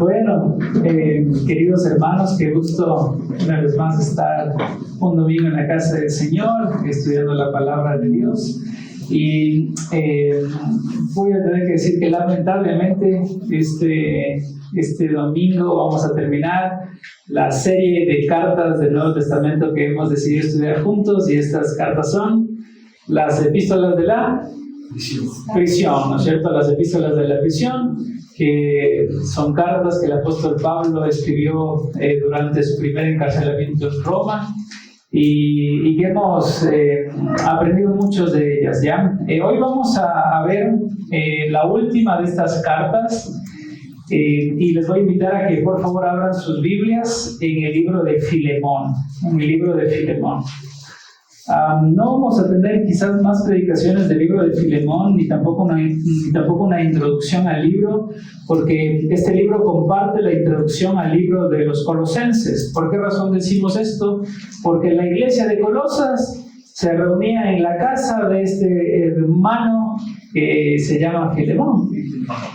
Bueno, queridos hermanos, qué gusto una vez más estar un domingo en la casa del Señor, estudiando la palabra de Dios. Y voy a tener que decir que lamentablemente este domingo vamos a terminar la serie de cartas del Nuevo Testamento que hemos decidido estudiar juntos, y estas cartas son las epístolas de la prisión, ¿no es cierto? Las epístolas de la prisión, que son cartas que el apóstol Pablo escribió durante su primer encarcelamiento en Roma, y que hemos aprendido muchos de ellas, ¿ya? Hoy vamos a ver la última de estas cartas, y les voy a invitar a que por favor abran sus Biblias en el libro de Filemón, no vamos a tener quizás más predicaciones del libro de Filemón, ni tampoco una introducción al libro, porque este libro comparte la introducción al libro de los Colosenses. ¿Por qué razón decimos esto? Porque la iglesia de Colosas se reunía en la casa de este hermano que se llama Filemón.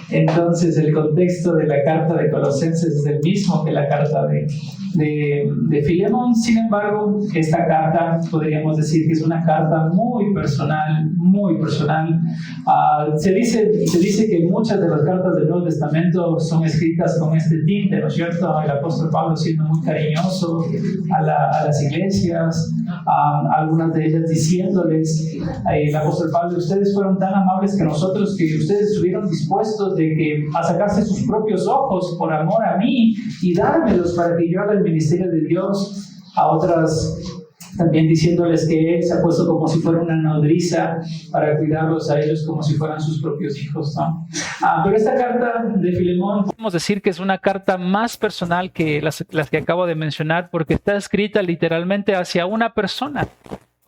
Entonces el contexto de la carta de Colosenses es el mismo que la carta de Filemón. Sin embargo, esta carta podríamos decir que es una carta muy personal. Se dice que muchas de las cartas del Nuevo Testamento son escritas con este tinte, ¿no es cierto? El apóstol Pablo siendo muy cariñoso a las iglesias, algunas de ellas diciéndoles, el apóstol Pablo: ustedes fueron tan amables que nosotros, que ustedes estuvieron dispuestos a sacarse sus propios ojos por amor a mí y dármelos para que yo haga el ministerio de Dios. A otras también diciéndoles que Él se ha puesto como si fuera una nodriza para cuidarlos a ellos como si fueran sus propios hijos, ¿no? Pero esta carta de Filemón, podemos decir que es una carta más personal que las que acabo de mencionar, porque está escrita literalmente hacia una persona.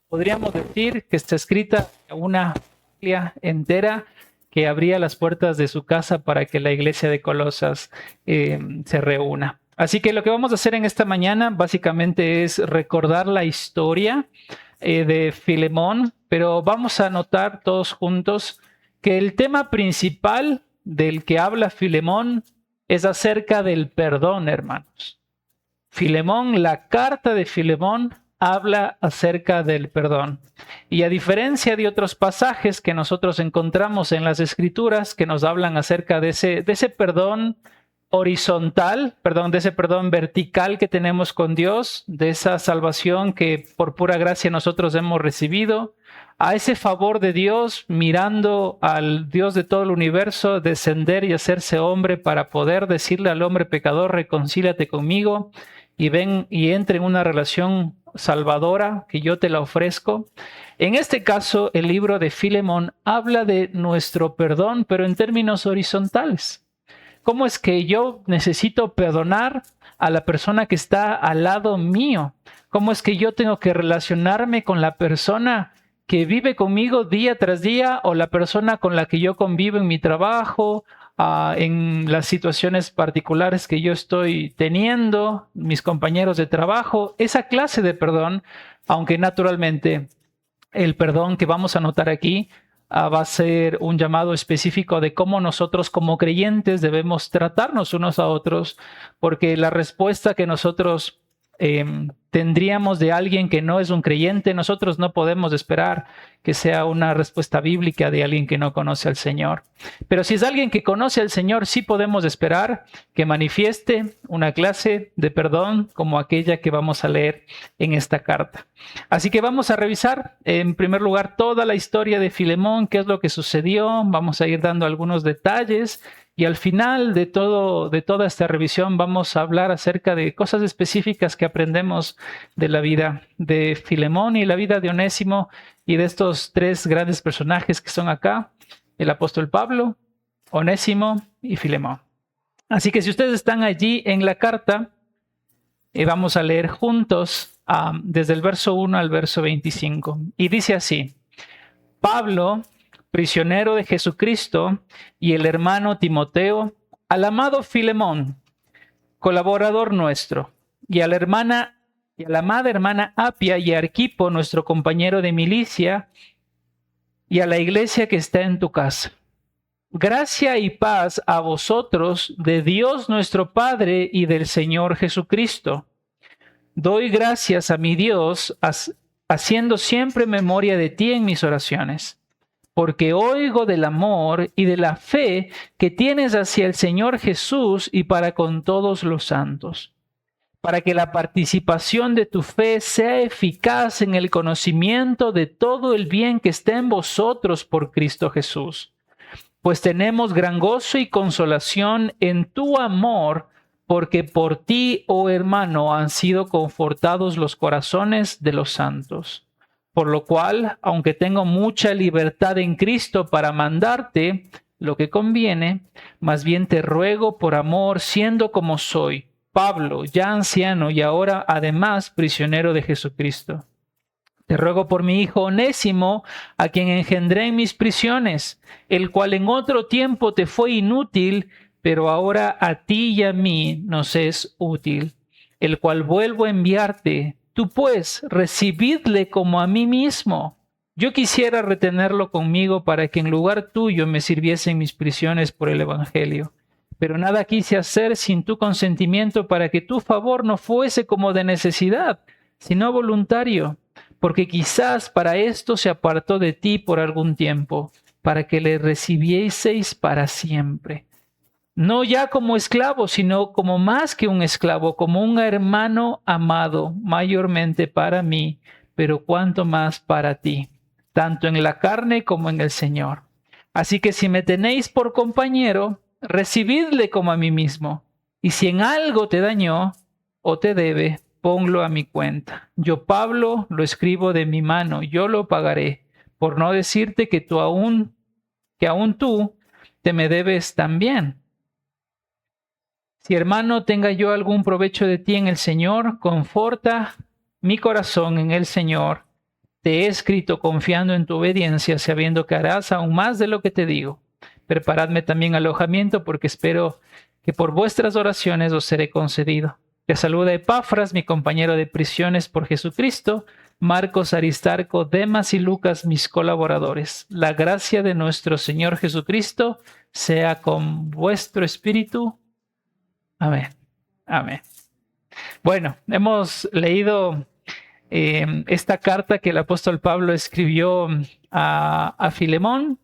Podríamos decir que está escrita a una familia entera que abría las puertas de su casa para que la iglesia de Colosas se reúna. Así que lo que vamos a hacer en esta mañana básicamente es recordar la historia de Filemón, pero vamos a notar todos juntos que el tema principal del que habla Filemón es acerca del perdón, hermanos. Filemón, la carta de Filemón, habla acerca del perdón. Y a diferencia de otros pasajes que nosotros encontramos en las Escrituras que nos hablan acerca de ese perdón horizontal, de ese perdón vertical que tenemos con Dios, de esa salvación que por pura gracia nosotros hemos recibido, a ese favor de Dios mirando al Dios de todo el universo descender y hacerse hombre para poder decirle al hombre pecador: reconcíliate conmigo y ven y entre en una relación salvadora que yo te la ofrezco. En este caso, el libro de Filemón habla de nuestro perdón, pero en términos horizontales. ¿Cómo es que yo necesito perdonar a la persona que está al lado mío? ¿Cómo es que yo tengo que relacionarme con la persona que vive conmigo día tras día, o la persona con la que yo convivo en mi trabajo, en las situaciones particulares que yo estoy teniendo, mis compañeros de trabajo? Esa clase de perdón, aunque naturalmente el perdón que vamos a notar aquí va a ser un llamado específico de cómo nosotros como creyentes debemos tratarnos unos a otros, porque la respuesta que nosotros tendríamos de alguien que no es un creyente, nosotros no podemos esperar que sea una respuesta bíblica de alguien que no conoce al Señor. Pero si es alguien que conoce al Señor, sí podemos esperar que manifieste una clase de perdón como aquella que vamos a leer en esta carta. Así que vamos a revisar en primer lugar toda la historia de Filemón, qué es lo que sucedió. Vamos a ir dando algunos detalles. Y al final de toda esta revisión vamos a hablar acerca de cosas específicas que aprendemos de la vida de Filemón y la vida de Onésimo, y de estos tres grandes personajes que son acá: el apóstol Pablo, Onésimo y Filemón. Así que si ustedes están allí en la carta, vamos a leer juntos desde el verso 1 al verso 25. Y dice así: Pablo, prisionero de Jesucristo, y el hermano Timoteo, al amado Filemón, colaborador nuestro, y a la amada hermana Apia y a Arquipo, nuestro compañero de milicia, y a la iglesia que está en tu casa. Gracia y paz a vosotros de Dios nuestro Padre y del Señor Jesucristo. Doy gracias a mi Dios, haciendo siempre memoria de ti en mis oraciones, porque oigo del amor y de la fe que tienes hacia el Señor Jesús y para con todos los santos, para que la participación de tu fe sea eficaz en el conocimiento de todo el bien que está en vosotros por Cristo Jesús. Pues tenemos gran gozo y consolación en tu amor, porque por ti, oh hermano, han sido confortados los corazones de los santos. Por lo cual, aunque tengo mucha libertad en Cristo para mandarte lo que conviene, más bien te ruego por amor, siendo como soy, Pablo, ya anciano y ahora además prisionero de Jesucristo. Te ruego por mi hijo Onésimo, a quien engendré en mis prisiones, el cual en otro tiempo te fue inútil, pero ahora a ti y a mí nos es útil, el cual vuelvo a enviarte. Tú pues, recibidle como a mí mismo. Yo quisiera retenerlo conmigo para que en lugar tuyo me sirviese en mis prisiones por el Evangelio. Pero nada quise hacer sin tu consentimiento para que tu favor no fuese como de necesidad, sino voluntario, porque quizás para esto se apartó de ti por algún tiempo, para que le recibieseis para siempre. No ya como esclavo, sino como más que un esclavo, como un hermano amado, mayormente para mí, pero cuanto más para ti, tanto en la carne como en el Señor. Así que si me tenéis por compañero, recibidle como a mí mismo. Y si en algo te dañó o te debe, ponlo a mi cuenta. Yo, Pablo, lo escribo de mi mano, yo lo pagaré, por no decirte que aún tú te me debes también. Si, hermano, tenga yo algún provecho de ti en el Señor, conforta mi corazón en el Señor. Te he escrito confiando en tu obediencia, sabiendo que harás aún más de lo que te digo. Preparadme también alojamiento, porque espero que por vuestras oraciones os seré concedido. Te saluda Epafras, mi compañero de prisiones por Jesucristo, Marcos, Aristarco, Demas y Lucas, mis colaboradores. La gracia de nuestro Señor Jesucristo sea con vuestro espíritu. Amén. Amén. Bueno, hemos leído esta carta que el apóstol Pablo escribió a Filemón,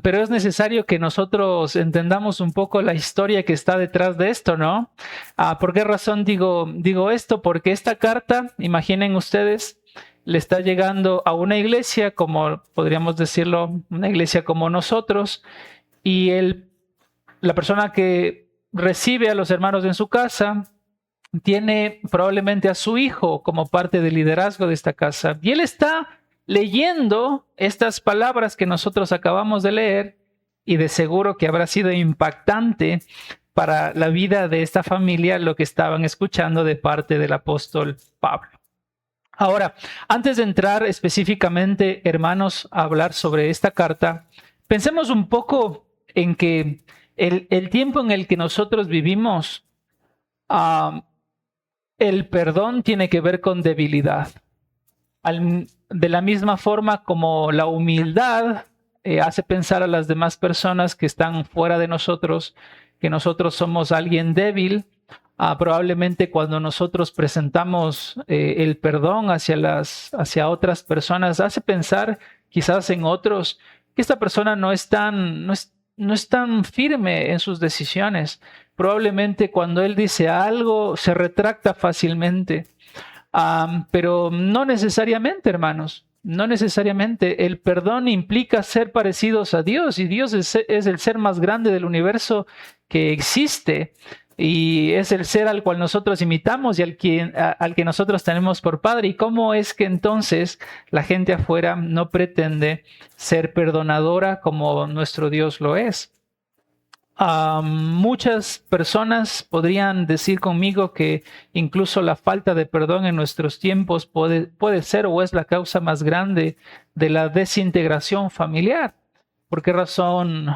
pero es necesario que nosotros entendamos un poco la historia que está detrás de esto, ¿no? ¿Por qué razón digo esto? Porque esta carta, imaginen ustedes, le está llegando a una iglesia, como podríamos decirlo, una iglesia como nosotros, y la persona que recibe a los hermanos en su casa tiene probablemente a su hijo como parte del liderazgo de esta casa. Y él está leyendo estas palabras que nosotros acabamos de leer, y de seguro que habrá sido impactante para la vida de esta familia lo que estaban escuchando de parte del apóstol Pablo. Ahora, antes de entrar específicamente, hermanos, a hablar sobre esta carta, pensemos un poco en que el tiempo en el que nosotros vivimos, el perdón tiene que ver con debilidad. De la misma forma como la humildad hace pensar a las demás personas que están fuera de nosotros que nosotros somos alguien débil, probablemente cuando nosotros presentamos el perdón hacia otras personas, hace pensar quizás en otros que esta persona no es tan firme en sus decisiones. Probablemente cuando él dice algo se retracta fácilmente. Pero no necesariamente, hermanos, no necesariamente. El perdón implica ser parecidos a Dios, y Dios es el ser más grande del universo que existe, y es el ser al cual nosotros imitamos y al que nosotros tenemos por Padre. ¿Y cómo es que entonces la gente afuera no pretende ser perdonadora como nuestro Dios lo es? Muchas personas podrían decir conmigo que incluso la falta de perdón en nuestros tiempos puede ser o es la causa más grande de la desintegración familiar. ¿Por qué razón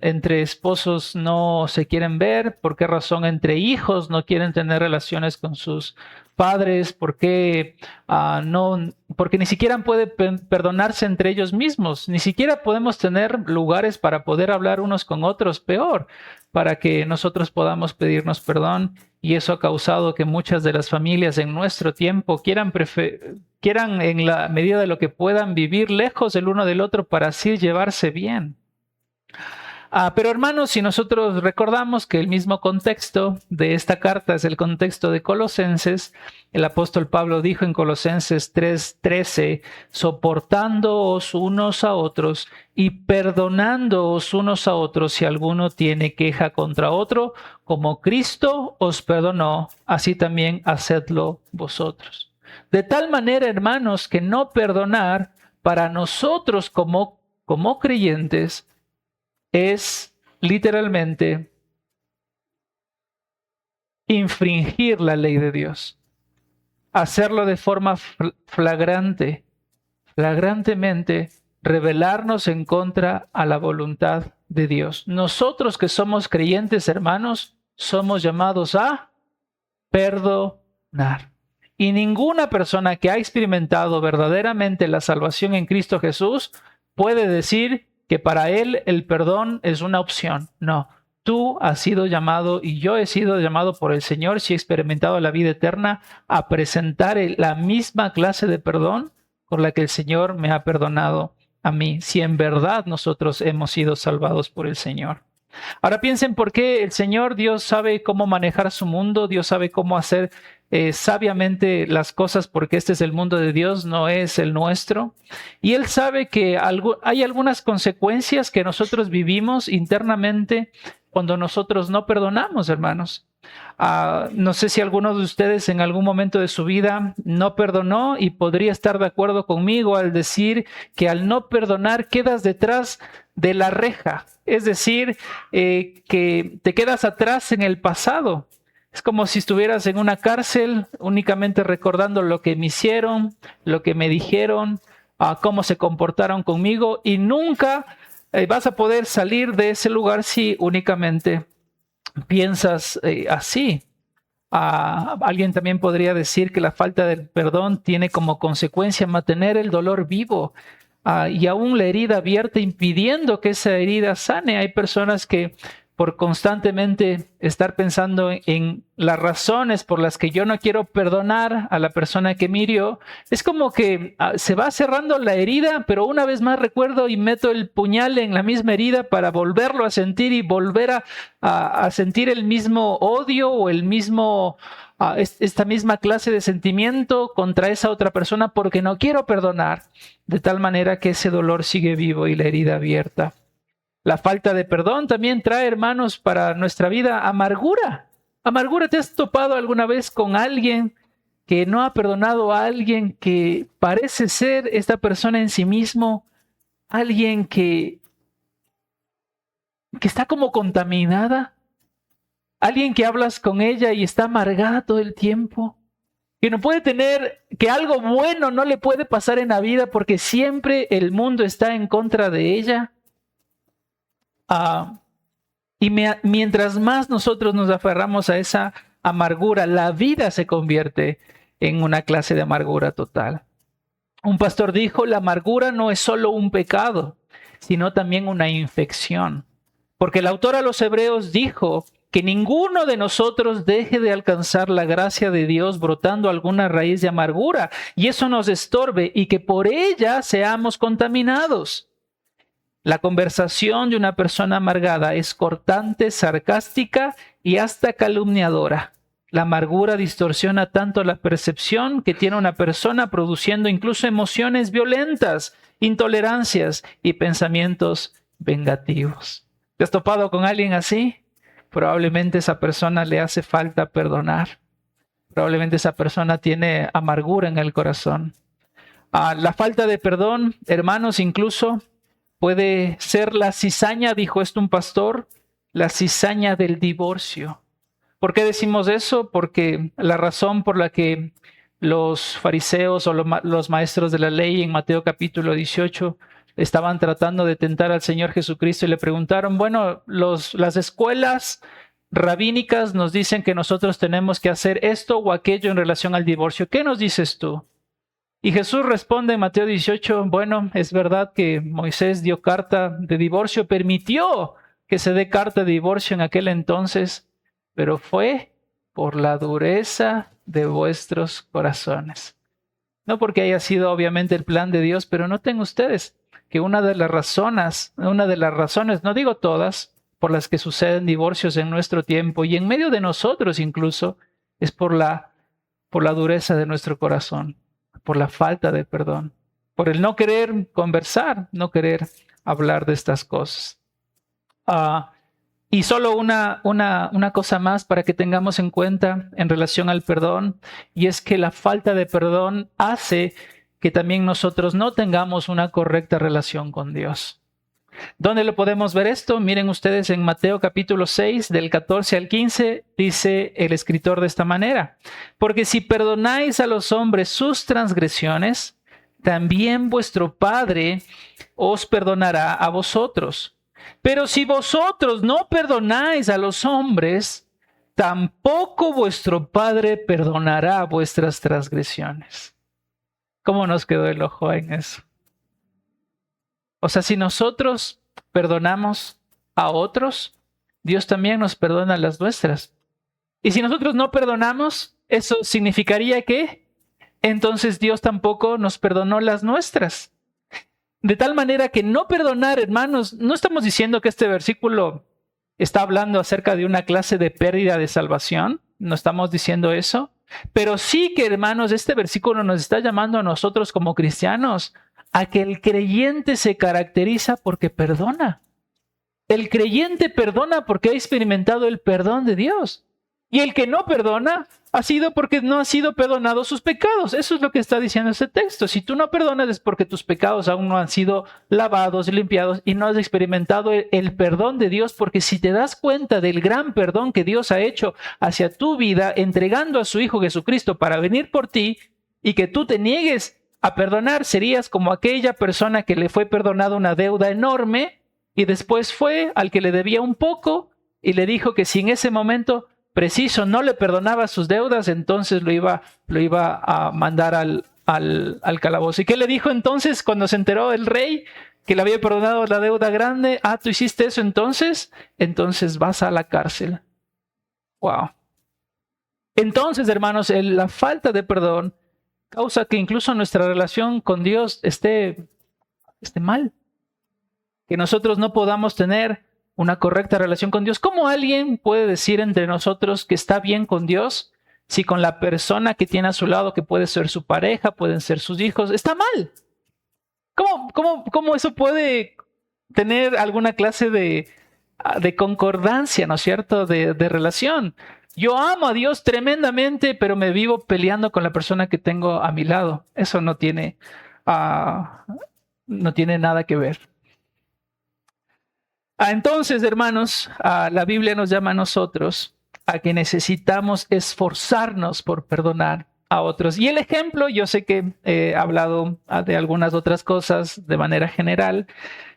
entre esposos no se quieren ver? ¿Por qué razón entre hijos no quieren tener relaciones con sus padres? ¿Por qué no? Porque ni siquiera pueden perdonarse entre ellos mismos. Ni siquiera podemos tener lugares para poder hablar unos con otros, peor, para que nosotros podamos pedirnos perdón. Y eso ha causado que muchas de las familias en nuestro tiempo quieran en la medida de lo que puedan vivir lejos el uno del otro para así llevarse bien. Pero hermanos, si nosotros recordamos que el mismo contexto de esta carta es el contexto de Colosenses, el apóstol Pablo dijo en Colosenses 3:13, soportándoos unos a otros y perdonándoos unos a otros si alguno tiene queja contra otro, como Cristo os perdonó, así también hacedlo vosotros. De tal manera, hermanos, que no perdonar para nosotros como creyentes es literalmente infringir la ley de Dios. Hacerlo de forma flagrantemente, rebelarnos en contra a la voluntad de Dios. Nosotros que somos creyentes, hermanos, somos llamados a perdonar. Y ninguna persona que ha experimentado verdaderamente la salvación en Cristo Jesús puede decir que para él el perdón es una opción. No, tú has sido llamado y yo he sido llamado por el Señor, si he experimentado la vida eterna, a presentar la misma clase de perdón con la que el Señor me ha perdonado a mí, si en verdad nosotros hemos sido salvados por el Señor. Ahora piensen por qué el Señor Dios sabe cómo manejar su mundo, Dios sabe cómo hacer sabiamente las cosas, porque este es el mundo de Dios, no es el nuestro. Y Él sabe que hay algunas consecuencias que nosotros vivimos internamente cuando nosotros no perdonamos, hermanos. No sé si alguno de ustedes en algún momento de su vida no perdonó y podría estar de acuerdo conmigo al decir que al no perdonar quedas detrás de la reja. Es decir, que te quedas atrás en el pasado. Es como si estuvieras en una cárcel únicamente recordando lo que me hicieron, lo que me dijeron, cómo se comportaron conmigo, y nunca vas a poder salir de ese lugar si únicamente piensas así. Alguien también podría decir que la falta de perdón tiene como consecuencia mantener el dolor vivo y aún la herida abierta, impidiendo que esa herida sane. Hay personas que por constantemente estar pensando en las razones por las que yo no quiero perdonar a la persona que me hirió, es como que se va cerrando la herida, pero una vez más recuerdo y meto el puñal en la misma herida para volverlo a sentir y volver a sentir el mismo odio o el mismo, esta misma clase de sentimiento contra esa otra persona porque no quiero perdonar, de tal manera que ese dolor sigue vivo y la herida abierta. La falta de perdón también trae, hermanos, para nuestra vida amargura. Amargura. ¿Te has topado alguna vez con alguien que no ha perdonado a alguien que parece ser esta persona en sí mismo? Alguien que está como contaminada. Alguien que hablas con ella y está amargada todo el tiempo. Que no puede tener, que algo bueno no le puede pasar en la vida porque siempre el mundo está en contra de ella. Mientras más nosotros nos aferramos a esa amargura, la vida se convierte en una clase de amargura total. Un pastor dijo, la amargura no es solo un pecado, sino también una infección. Porque el autor a los Hebreos dijo que ninguno de nosotros deje de alcanzar la gracia de Dios brotando alguna raíz de amargura, y eso nos estorbe y que por ella seamos contaminados. La conversación de una persona amargada es cortante, sarcástica y hasta calumniadora. La amargura distorsiona tanto la percepción que tiene una persona, produciendo incluso emociones violentas, intolerancias y pensamientos vengativos. ¿Te has topado con alguien así? Probablemente esa persona le hace falta perdonar. Probablemente esa persona tiene amargura en el corazón. La falta de perdón, hermanos, incluso puede ser la cizaña, dijo esto un pastor, la cizaña del divorcio. ¿Por qué decimos eso? Porque la razón por la que los fariseos o los maestros de la ley en Mateo capítulo 18 estaban tratando de tentar al Señor Jesucristo y le preguntaron, bueno, las escuelas rabínicas nos dicen que nosotros tenemos que hacer esto o aquello en relación al divorcio. ¿Qué nos dices tú? Y Jesús responde en Mateo 18, bueno, es verdad que Moisés dio carta de divorcio, permitió que se dé carta de divorcio en aquel entonces, pero fue por la dureza de vuestros corazones. No porque haya sido obviamente el plan de Dios, pero noten ustedes que una de las razones, no digo todas, por las que suceden divorcios en nuestro tiempo y en medio de nosotros incluso, es por la dureza de nuestro corazón, por la falta de perdón, por el no querer conversar, no querer hablar de estas cosas. Y solo una cosa más para que tengamos en cuenta en relación al perdón, y es que la falta de perdón hace que también nosotros no tengamos una correcta relación con Dios. ¿Dónde lo podemos ver esto? Miren ustedes en Mateo capítulo 6, del 14 al 15, dice el escritor de esta manera: porque si perdonáis a los hombres sus transgresiones, también vuestro Padre os perdonará a vosotros. Pero si vosotros no perdonáis a los hombres, tampoco vuestro Padre perdonará vuestras transgresiones. ¿Cómo nos quedó el ojo en eso? O sea, si nosotros perdonamos a otros, Dios también nos perdona las nuestras. Y si nosotros no perdonamos, eso significaría que entonces Dios tampoco nos perdonó las nuestras. De tal manera que no perdonar, hermanos, no estamos diciendo que este versículo está hablando acerca de una clase de pérdida de salvación, no estamos diciendo eso, pero sí que, hermanos, este versículo nos está llamando a nosotros como cristianos a que el creyente se caracteriza porque perdona. El creyente perdona porque ha experimentado el perdón de Dios. Y el que no perdona ha sido porque no ha sido perdonado sus pecados. Eso es lo que está diciendo este texto. Si tú no perdonas es porque tus pecados aún no han sido lavados y limpiados y no has experimentado el perdón de Dios, porque si te das cuenta del gran perdón que Dios ha hecho hacia tu vida, entregando a su Hijo Jesucristo para venir por ti, y que tú te niegues a perdonar, serías como aquella persona que le fue perdonada una deuda enorme y después fue al que le debía un poco y le dijo que si en ese momento preciso no le perdonaba sus deudas, entonces lo iba a mandar al calabozo. ¿Y qué le dijo entonces cuando se enteró el rey que le había perdonado la deuda grande? ¿Tú hiciste eso entonces vas a la cárcel. Wow. Entonces, hermanos, la falta de perdón causa que incluso nuestra relación con Dios esté mal. Que nosotros no podamos tener una correcta relación con Dios. ¿Cómo alguien puede decir entre nosotros que está bien con Dios si con la persona que tiene a su lado, que puede ser su pareja, pueden ser sus hijos, está mal? ¿Cómo eso puede tener alguna clase de concordancia, ¿no es cierto?, de relación? Yo amo a Dios tremendamente, pero me vivo peleando con la persona que tengo a mi lado. Eso no tiene nada que ver. Entonces, hermanos, la Biblia nos llama a nosotros a que necesitamos esforzarnos por perdonar a otros. Y el ejemplo, yo sé que he hablado de algunas otras cosas de manera general,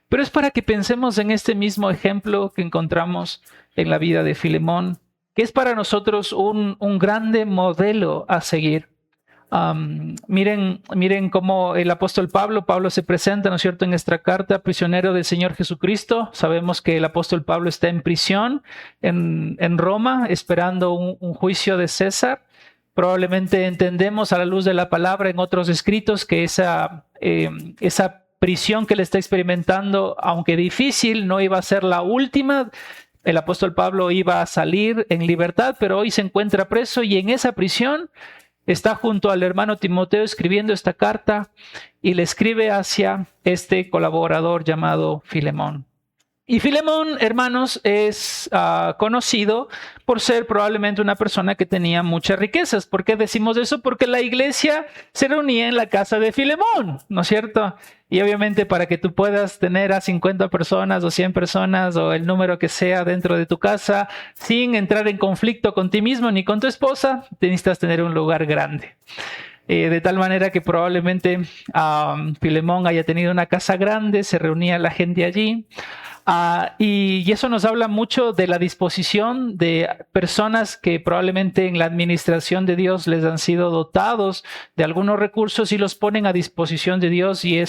pero es para que pensemos en este mismo ejemplo que encontramos en la vida de Filemón, que es para nosotros un grande modelo a seguir. Miren cómo el apóstol Pablo se presenta, ¿no es cierto?, en esta carta, prisionero del Señor Jesucristo. Sabemos que el apóstol Pablo está en prisión en Roma, esperando un juicio de César. Probablemente entendemos a la luz de la palabra en otros escritos que esa prisión que le está experimentando, aunque difícil, no iba a ser la última. El apóstol Pablo iba a salir en libertad, pero hoy se encuentra preso y en esa prisión está junto al hermano Timoteo escribiendo esta carta y le escribe hacia este colaborador llamado Filemón. Y Filemón, hermanos, es conocido por ser probablemente una persona que tenía muchas riquezas. ¿Por qué decimos eso? Porque la iglesia se reunía en la casa de Filemón, ¿no es cierto? Y obviamente para que tú puedas tener a 50 personas o 100 personas o el número que sea dentro de tu casa sin entrar en conflicto con ti mismo ni con tu esposa, necesitas tener un lugar grande. De tal manera que probablemente Filemón haya tenido una casa grande, se reunía la gente allí. Y eso nos habla mucho de la disposición de personas que probablemente en la administración de Dios les han sido dotados de algunos recursos y los ponen a disposición de Dios, y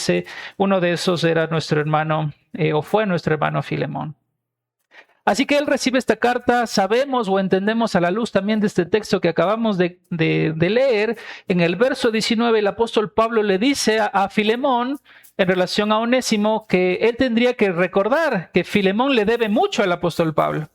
uno de esos era nuestro hermano, o fue nuestro hermano Filemón. Así que él recibe esta carta. Sabemos o entendemos a la luz también de este texto que acabamos de leer. En el verso 19, el apóstol Pablo le dice a Filemón, en relación a Onésimo, que él tendría que recordar que Filemón le debe mucho al apóstol Pablo.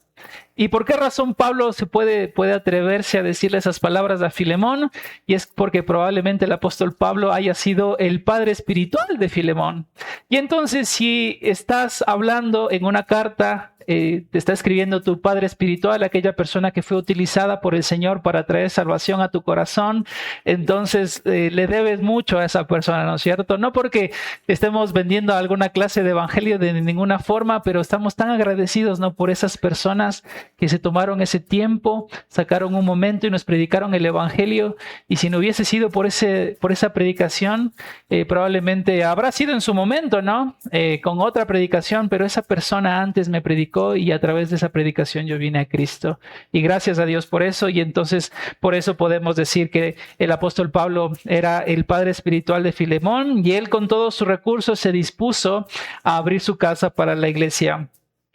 ¿Y por qué razón Pablo se puede atreverse a decirle esas palabras a Filemón? Y es porque probablemente el apóstol Pablo haya sido el padre espiritual de Filemón. Y entonces, si estás hablando en una carta, te está escribiendo tu padre espiritual, aquella persona que fue utilizada por el Señor para traer salvación a tu corazón, entonces le debes mucho a esa persona, ¿no es cierto? No porque estemos vendiendo alguna clase de evangelio de ninguna forma, pero estamos tan agradecidos, ¿no?, por esas personas que se tomaron ese tiempo, sacaron un momento y nos predicaron el evangelio. Y si no hubiese sido por esa predicación, probablemente habrá sido en su momento, ¿no?, con otra predicación, pero esa persona antes me predicó y a través de esa predicación yo vine a Cristo. Y gracias a Dios por eso. Y entonces por eso podemos decir que el apóstol Pablo era el padre espiritual de Filemón, y él con todos sus recursos se dispuso a abrir su casa para la iglesia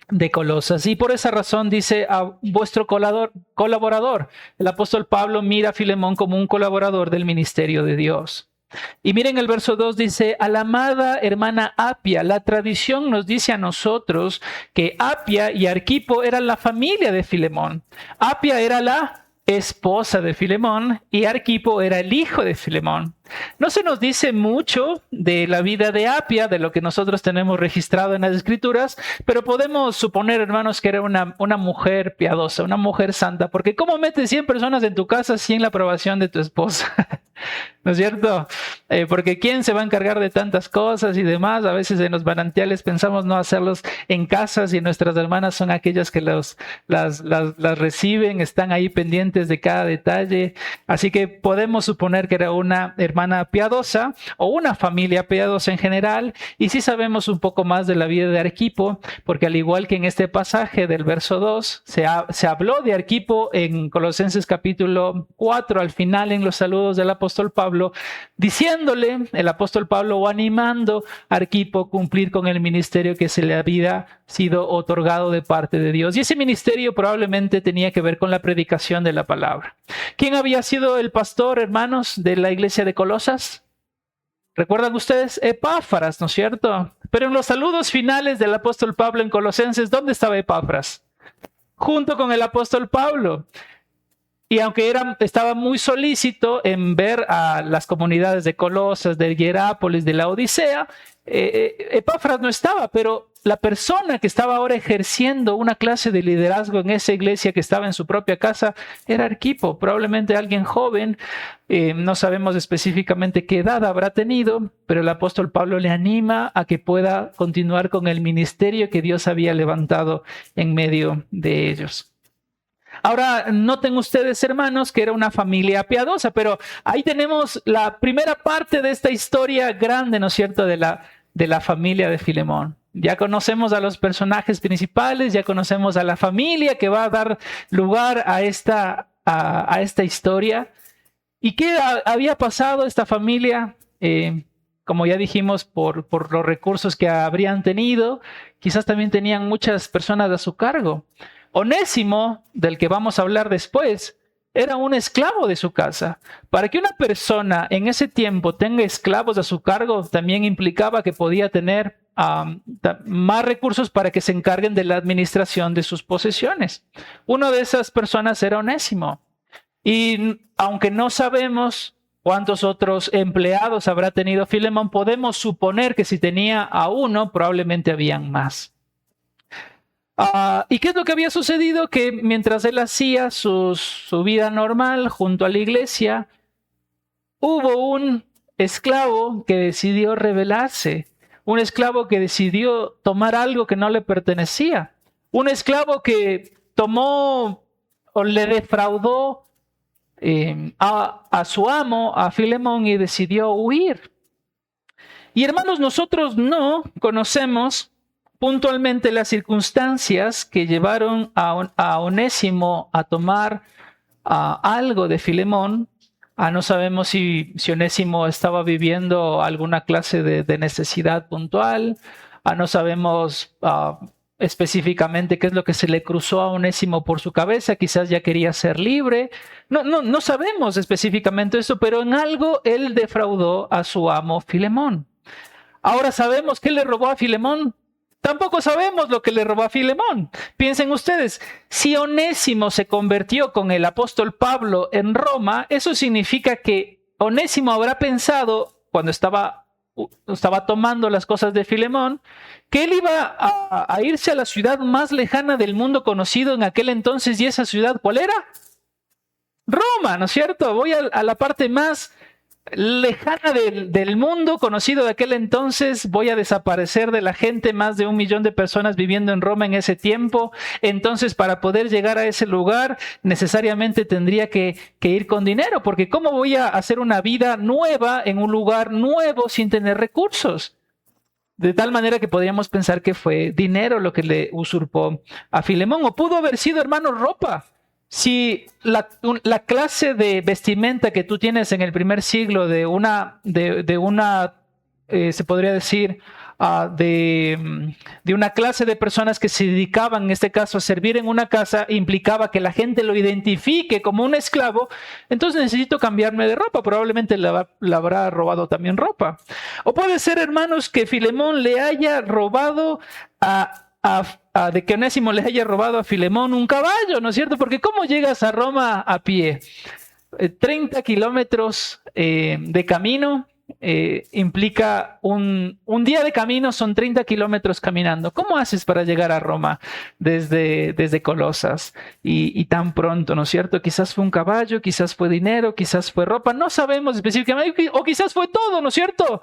de Colosas. Y por esa razón dice: a vuestro colaborador. El apóstol Pablo mira a Filemón como un colaborador del ministerio de Dios. Y miren el verso 2, dice: a la amada hermana Apia. La tradición nos dice a nosotros que Apia y Arquipo eran la familia de Filemón. Apia era la esposa de Filemón y Arquipo era el hijo de Filemón. No se nos dice mucho de la vida de Apia, de lo que nosotros tenemos registrado en las Escrituras, pero podemos suponer, hermanos, que era una mujer piadosa, una mujer santa, porque ¿cómo metes 100 personas en tu casa sin la aprobación de tu esposa? ¿No es cierto? Porque ¿quién se va a encargar de tantas cosas y demás? A veces en los manantiales pensamos no hacerlos en casas, y nuestras hermanas son aquellas que las reciben, están ahí pendientes de cada detalle. Así que podemos suponer que era una hermana piadosa o una familia piadosa en general. Y sí sabemos un poco más de la vida de Arquipo, porque al igual que en este pasaje del verso 2, se habló de Arquipo en Colosenses capítulo 4, al final, en los saludos del apóstol Pablo, diciéndole, el apóstol Pablo, o animando a Arquipo a cumplir con el ministerio que se le había sido otorgado de parte de Dios. Y ese ministerio probablemente tenía que ver con la predicación de la palabra. ¿Quién había sido el pastor, hermanos, de la iglesia de Colosas? ¿Recuerdan ustedes? Epáfras, ¿no es cierto? Pero en los saludos finales del apóstol Pablo en Colosenses, ¿dónde estaba Epáfras? Junto con el apóstol Pablo. Y aunque estaba muy solícito en ver a las comunidades de Colosas, de Hierápolis, de la Odisea, Epáfras no estaba, pero la persona que estaba ahora ejerciendo una clase de liderazgo en esa iglesia que estaba en su propia casa era Arquipo, probablemente alguien joven. No sabemos específicamente qué edad habrá tenido, pero el apóstol Pablo le anima a que pueda continuar con el ministerio que Dios había levantado en medio de ellos. Ahora, noten ustedes, hermanos, que era una familia piadosa, pero ahí tenemos la primera parte de esta historia grande, ¿no es cierto?, de la familia de Filemón. Ya conocemos a los personajes principales, ya conocemos a la familia que va a dar lugar a esta historia. ¿Y qué había pasado esta familia? Como ya dijimos, por los recursos que habrían tenido, quizás también tenían muchas personas a su cargo. Onésimo, del que vamos a hablar después, era un esclavo de su casa. Para que una persona en ese tiempo tenga esclavos a su cargo, también implicaba que podía tener más recursos para que se encarguen de la administración de sus posesiones. Una de esas personas era Onésimo. Y aunque no sabemos cuántos otros empleados habrá tenido Filemón, podemos suponer que si tenía a uno, probablemente habían más. ¿Y qué es lo que había sucedido? Que mientras él hacía su vida normal junto a la iglesia, hubo un esclavo que decidió rebelarse, un esclavo que decidió tomar algo que no le pertenecía, un esclavo que tomó o le defraudó a su amo, a Filemón, y decidió huir. Y hermanos, nosotros no conocemos puntualmente las circunstancias que llevaron a Onésimo a tomar algo de Filemón. No sabemos si Onésimo estaba viviendo alguna clase de necesidad puntual. No sabemos específicamente qué es lo que se le cruzó a Onésimo por su cabeza. Quizás ya quería ser libre. No sabemos específicamente eso, pero en algo él defraudó a su amo Filemón. Ahora sabemos qué le robó a Filemón. Tampoco sabemos lo que le robó a Filemón. Piensen ustedes, si Onésimo se convirtió con el apóstol Pablo en Roma, eso significa que Onésimo habrá pensado, cuando estaba tomando las cosas de Filemón, que él iba a irse a la ciudad más lejana del mundo conocido en aquel entonces. ¿Y esa ciudad cuál era? Roma, ¿no es cierto? Voy a la parte más lejana del mundo conocido de aquel entonces. Voy a desaparecer de la gente, más de 1 millón de personas viviendo en Roma en ese tiempo. Entonces, para poder llegar a ese lugar, necesariamente tendría que ir con dinero, porque ¿cómo voy a hacer una vida nueva en un lugar nuevo sin tener recursos? De tal manera que podríamos pensar que fue dinero lo que le usurpó a Filemón, o pudo haber sido, hermano, ropa. Si la clase de vestimenta que tú tienes en el primer siglo de una se podría decir, de una clase de personas que se dedicaban, en este caso, a servir en una casa, implicaba que la gente lo identifique como un esclavo, entonces necesito cambiarme de ropa. Probablemente le habrá robado también ropa. O puede ser, hermanos, que Filemón le haya robado de que Onésimo le haya robado a Filemón un caballo, ¿no es cierto? Porque ¿cómo llegas a Roma a pie? 30 kilómetros de camino implica un día de camino, son 30 kilómetros caminando. ¿Cómo haces para llegar a Roma desde Colosas y tan pronto, ¿no es cierto? Quizás fue un caballo, quizás fue dinero, quizás fue ropa, no sabemos específicamente, o quizás fue todo, ¿no es cierto?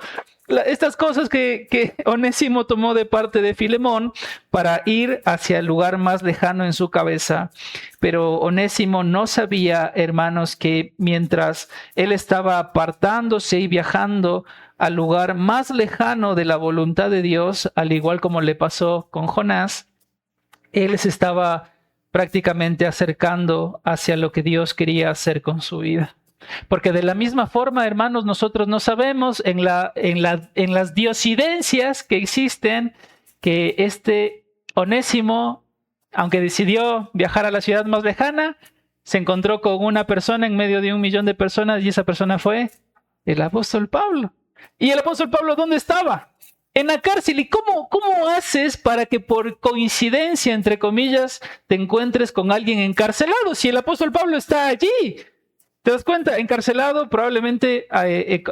Estas cosas que Onésimo tomó de parte de Filemón para ir hacia el lugar más lejano en su cabeza. Pero Onésimo no sabía, hermanos, que mientras él estaba apartándose y viajando al lugar más lejano de la voluntad de Dios, al igual como le pasó con Jonás, él se estaba prácticamente acercando hacia lo que Dios quería hacer con su vida. Porque de la misma forma, hermanos, nosotros no sabemos en las diosidencias que existen que este Onésimo, aunque decidió viajar a la ciudad más lejana, se encontró con una persona en medio de 1 millón de personas, y esa persona fue el apóstol Pablo. ¿Y el apóstol Pablo dónde estaba? En la cárcel. ¿Y cómo haces para que por coincidencia, entre comillas, te encuentres con alguien encarcelado si el apóstol Pablo está allí? ¿Te das cuenta? Encarcelado, probablemente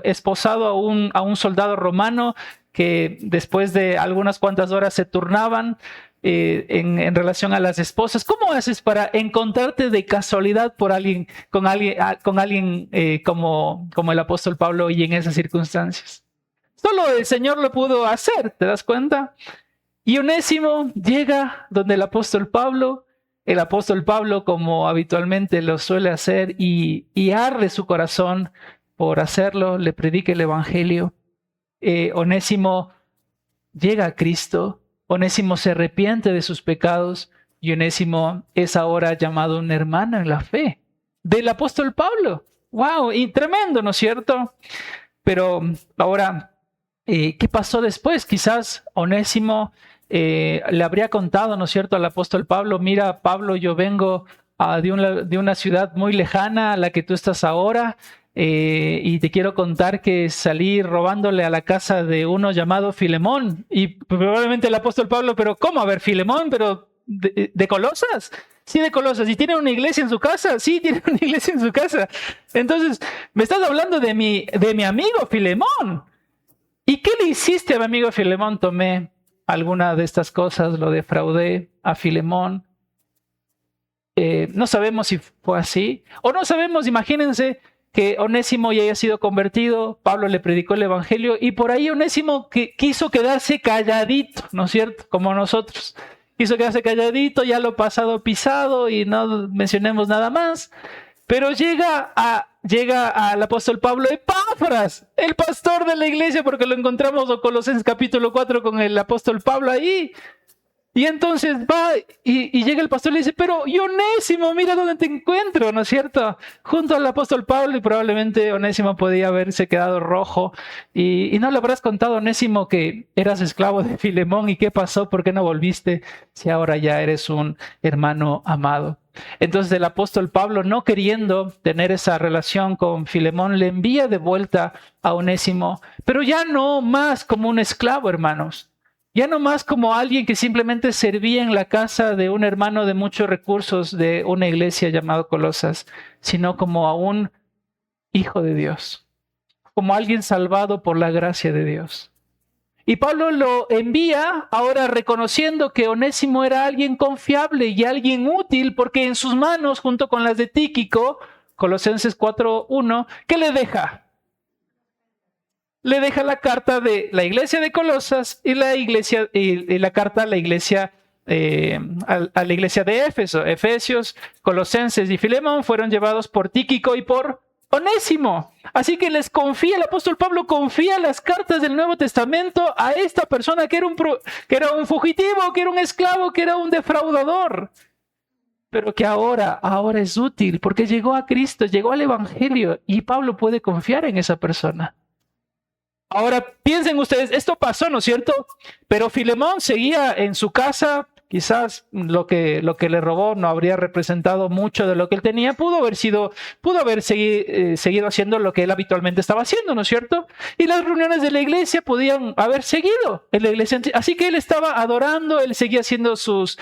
esposado a un soldado romano que después de algunas cuantas horas se turnaban en relación a las esposas. ¿Cómo haces para encontrarte de casualidad con alguien como el apóstol Pablo y en esas circunstancias? Solo el Señor lo pudo hacer, ¿te das cuenta? Y Onésimo llega donde el apóstol Pablo, como habitualmente lo suele hacer, y arde su corazón por hacerlo, le predica el evangelio. Onésimo llega a Cristo, Onésimo se arrepiente de sus pecados, y Onésimo es ahora llamado un hermano en la fe del apóstol Pablo. ¡Wow! Y tremendo, ¿no es cierto? Pero ahora, ¿qué pasó después? Quizás Onésimo le habría contado, ¿no es cierto?, al apóstol Pablo: mira, Pablo, yo vengo de una ciudad muy lejana a la que tú estás ahora, y te quiero contar que salí robándole a la casa de uno llamado Filemón. Y probablemente el apóstol Pablo: pero ¿cómo? A ver, Filemón, pero ¿de Colosas? Sí, de Colosas. ¿Y tiene una iglesia en su casa? Sí, tiene una iglesia en su casa. Entonces, me estás hablando de mi amigo Filemón. ¿Y qué le hiciste a mi amigo Filemón? Tomé alguna de estas cosas, lo defraudé a Filemón. No sabemos si fue así, o no sabemos. Imagínense que Onésimo ya haya sido convertido, Pablo le predicó el evangelio, y por ahí Onésimo quiso quedarse calladito, ¿no es cierto? Como nosotros. Quiso quedarse calladito, ya lo pasado pisado, y no mencionemos nada más. Pero llega al apóstol Pablo: Epafras, Epáfras, el pastor de la iglesia, porque lo encontramos en Colosenses capítulo 4 con el apóstol Pablo ahí. Y entonces va y llega el pastor y le dice, pero Onésimo, mira dónde te encuentro, ¿no es cierto? Junto al apóstol Pablo, y probablemente Onésimo podía haberse quedado rojo. Y no le habrás contado, Onésimo, que eras esclavo de Filemón y qué pasó, por qué no volviste, si ahora ya eres un hermano amado. Entonces el apóstol Pablo, no queriendo tener esa relación con Filemón, le envía de vuelta a Onésimo, pero ya no más como un esclavo, hermanos. Ya no más como alguien que simplemente servía en la casa de un hermano de muchos recursos de una iglesia llamada Colosas, sino como a un hijo de Dios, como alguien salvado por la gracia de Dios. Y Pablo lo envía ahora reconociendo que Onésimo era alguien confiable y alguien útil, porque en sus manos, junto con las de Tíquico, Colosenses 4:1, ¿qué le deja? Le deja la carta de la iglesia de Colosas y la carta a la iglesia a la iglesia de Éfeso. Efesios, Colosenses y Filemón fueron llevados por Tíquico y por Onésimo. Así que les confía, el apóstol Pablo confía las cartas del Nuevo Testamento a esta persona que era un fugitivo, que era un esclavo, que era un defraudador, pero que ahora es útil porque llegó a Cristo, llegó al Evangelio, y Pablo puede confiar en esa persona. Ahora piensen ustedes, esto pasó, ¿no es cierto? Pero Filemón seguía en su casa, quizás lo que le robó no habría representado mucho de lo que él tenía, pudo haber seguido haciendo lo que él habitualmente estaba haciendo, ¿no es cierto? Y las reuniones de la iglesia podían haber seguido en la iglesia, así que él estaba adorando, él seguía haciendo su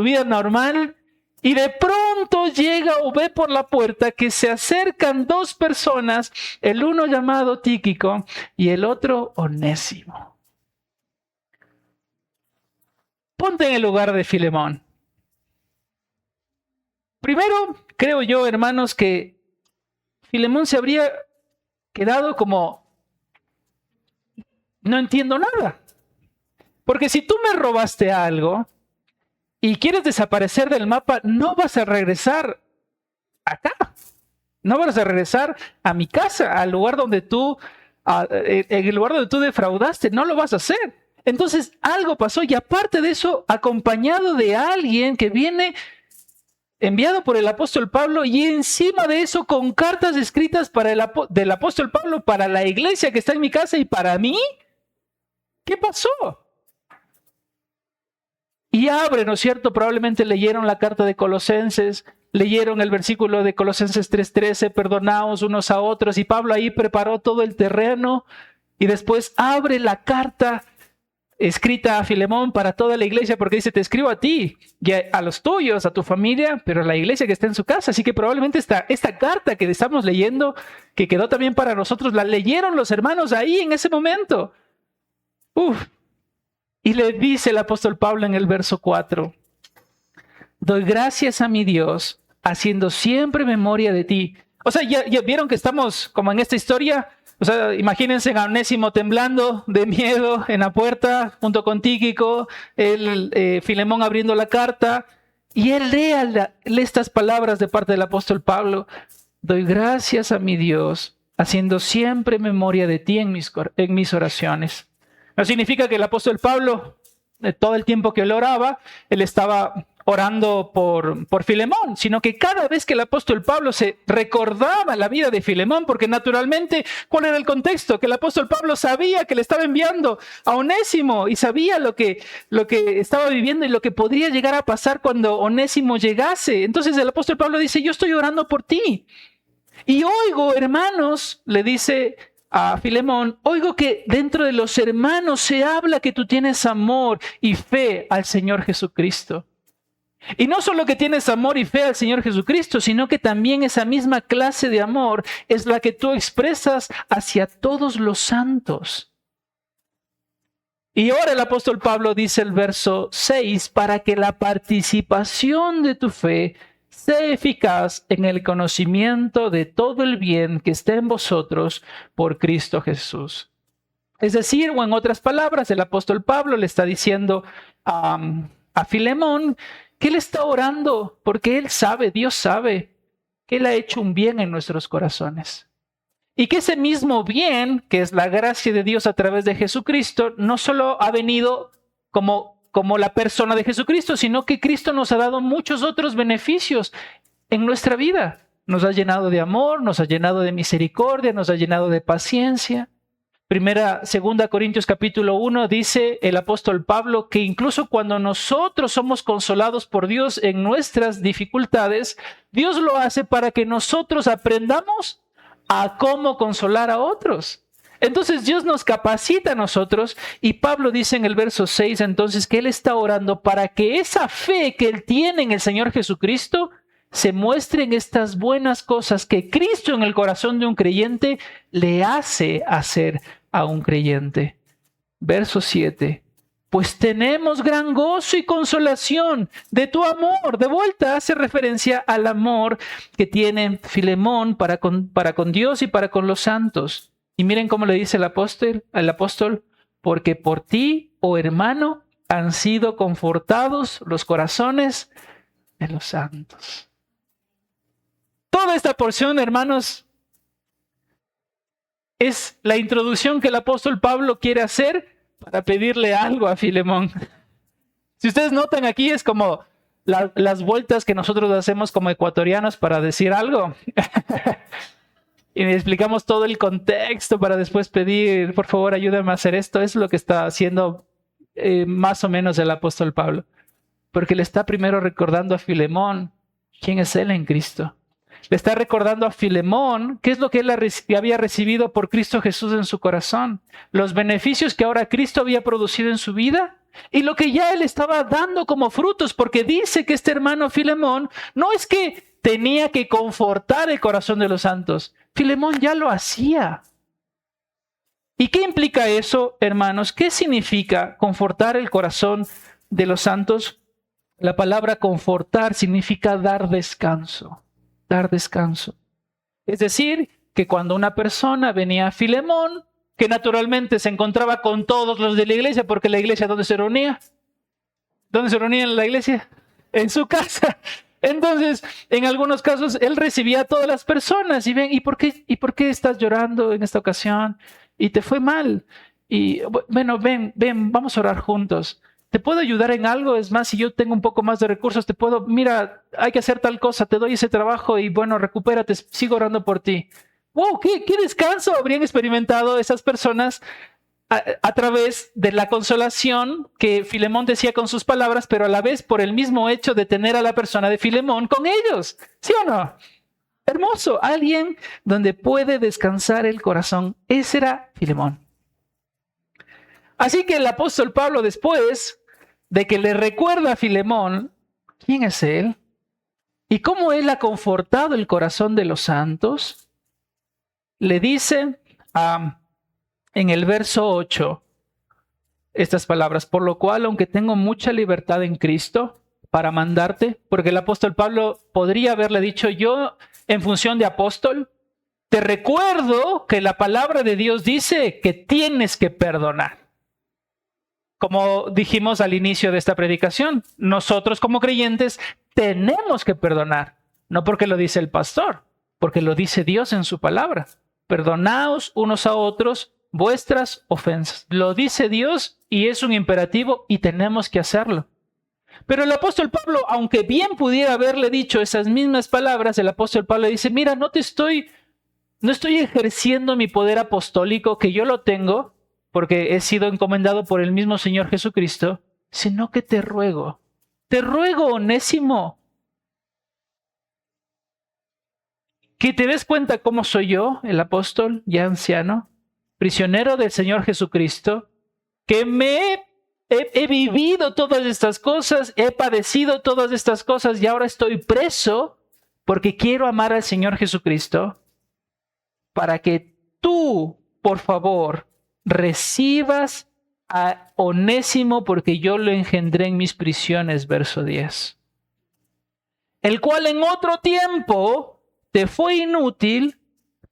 vida normal. Y de pronto llega o ve por la puerta que se acercan dos personas, el uno llamado Tíquico y el otro Onésimo. Ponte en el lugar de Filemón. Primero, creo yo, hermanos, que Filemón se habría quedado como, no entiendo nada. Porque si tú me robaste algo y quieres desaparecer del mapa, no vas a regresar acá. No vas a regresar a mi casa, al lugar donde en el lugar donde tú defraudaste. No lo vas a hacer. Entonces algo pasó, y aparte de eso, acompañado de alguien que viene enviado por el apóstol Pablo, y encima de eso con cartas escritas del apóstol Pablo para la iglesia que está en mi casa y para mí. ¿Qué pasó? Y abre, ¿no es cierto? Probablemente leyeron la carta de Colosenses, leyeron el versículo de Colosenses 3:13, perdonaos unos a otros, y Pablo ahí preparó todo el terreno, y después abre la carta escrita a Filemón para toda la iglesia, porque dice, te escribo a ti y a los tuyos, a tu familia, pero a la iglesia que está en su casa. Así que probablemente esta carta que estamos leyendo, que quedó también para nosotros, la leyeron los hermanos ahí en ese momento. Y le dice el apóstol Pablo en el verso 4, doy gracias a mi Dios, haciendo siempre memoria de ti. O sea, ya vieron que estamos como en esta historia. O sea, imagínense a Onésimo temblando de miedo en la puerta, junto con Tíquico, Filemón abriendo la carta, y él lee estas palabras de parte del apóstol Pablo. Doy gracias a mi Dios, haciendo siempre memoria de ti en mis oraciones. No significa que el apóstol Pablo, todo el tiempo que él oraba, él estaba orando por Filemón, sino que cada vez que el apóstol Pablo se recordaba la vida de Filemón, porque naturalmente, ¿cuál era el contexto? Que el apóstol Pablo sabía que le estaba enviando a Onésimo y sabía lo que estaba viviendo y lo que podría llegar a pasar cuando Onésimo llegase. Entonces el apóstol Pablo dice, yo estoy orando por ti. Y oigo, hermanos, le dice a Filemón, oigo que dentro de los hermanos se habla que tú tienes amor y fe al Señor Jesucristo. Y no solo que tienes amor y fe al Señor Jesucristo, sino que también esa misma clase de amor es la que tú expresas hacia todos los santos. Y ahora el apóstol Pablo dice el verso 6, para que la participación de tu fe sea eficaz en el conocimiento de todo el bien que está en vosotros por Cristo Jesús. Es decir, o en otras palabras, el apóstol Pablo le está diciendo a Filemón que él está orando porque él sabe, Dios sabe, que él ha hecho un bien en nuestros corazones. Y que ese mismo bien, que es la gracia de Dios a través de Jesucristo, no solo ha venido como la persona de Jesucristo, sino que Cristo nos ha dado muchos otros beneficios en nuestra vida. Nos ha llenado de amor, nos ha llenado de misericordia, nos ha llenado de paciencia. Segunda Corintios capítulo 1 dice el apóstol Pablo que incluso cuando nosotros somos consolados por Dios en nuestras dificultades, Dios lo hace para que nosotros aprendamos a cómo consolar a otros. Entonces Dios nos capacita a nosotros y Pablo dice en el verso 6 entonces que él está orando para que esa fe que él tiene en el Señor Jesucristo se muestre en estas buenas cosas que Cristo en el corazón de un creyente le hace hacer a un creyente. Verso 7. Pues tenemos gran gozo y consolación de tu amor. De vuelta hace referencia al amor que tiene Filemón para con Dios y para con los santos. Y miren cómo le dice el apóstol, porque por ti, oh hermano, han sido confortados los corazones de los santos. Toda esta porción, hermanos, es la introducción que el apóstol Pablo quiere hacer para pedirle algo a Filemón. Si ustedes notan aquí, es como las vueltas que nosotros hacemos como ecuatorianos para decir algo. Y explicamos todo el contexto para después pedir, por favor, ayúdame a hacer esto. Es lo que está haciendo más o menos el apóstol Pablo. Porque le está primero recordando a Filemón quién es él en Cristo. Le está recordando a Filemón qué es lo que él había recibido por Cristo Jesús en su corazón. Los beneficios que ahora Cristo había producido en su vida y lo que ya él estaba dando como frutos. Porque dice que este hermano Filemón no es que tenía que confortar el corazón de los santos. Filemón ya lo hacía. ¿Y qué implica eso, hermanos? ¿Qué significa confortar el corazón de los santos? La palabra confortar significa dar descanso. Dar descanso. Es decir, que cuando una persona venía a Filemón, que naturalmente se encontraba con todos los de la iglesia, porque la iglesia, ¿dónde se reunía? ¿Dónde se reunía en la iglesia? En su casa. Entonces, en algunos casos, él recibía a todas las personas y ven, ¿y por qué estás llorando en esta ocasión? Y te fue mal. Y bueno, ven, vamos a orar juntos. ¿Te puedo ayudar en algo? Es más, si yo tengo un poco más de recursos, mira, hay que hacer tal cosa, te doy ese trabajo y bueno, recupérate, sigo orando por ti. ¡Wow! ¿Qué descanso habrían experimentado esas personas a través de la consolación que Filemón decía con sus palabras, pero a la vez por el mismo hecho de tener a la persona de Filemón con ellos? ¿Sí o no? Hermoso, alguien donde puede descansar el corazón. Ese era Filemón. Así que el apóstol Pablo, después de que le recuerda a Filemón quién es él y cómo él ha confortado el corazón de los santos, le dice en el verso 8 estas palabras: por lo cual, aunque tengo mucha libertad en Cristo para mandarte, porque el apóstol Pablo podría haberle dicho: yo, en función de apóstol, te recuerdo que la palabra de Dios dice que tienes que perdonar. Como dijimos al inicio de esta predicación, nosotros como creyentes tenemos que perdonar, no porque lo dice el pastor, porque lo dice Dios en su palabra. Perdonaos unos a otros vuestras ofensas. Lo dice Dios y es un imperativo y tenemos que hacerlo. Pero el apóstol Pablo, aunque bien pudiera haberle dicho esas mismas palabras, el apóstol Pablo dice: mira, no estoy ejerciendo mi poder apostólico, que yo lo tengo, porque he sido encomendado por el mismo Señor Jesucristo, sino que te ruego, Onésimo, que te des cuenta cómo soy yo, el apóstol, ya anciano, prisionero del Señor Jesucristo, que he vivido todas estas cosas, he padecido todas estas cosas y ahora estoy preso porque quiero amar al Señor Jesucristo, para que tú, por favor, recibas a Onésimo, porque yo lo engendré en mis prisiones, verso 10. El cual en otro tiempo te fue inútil,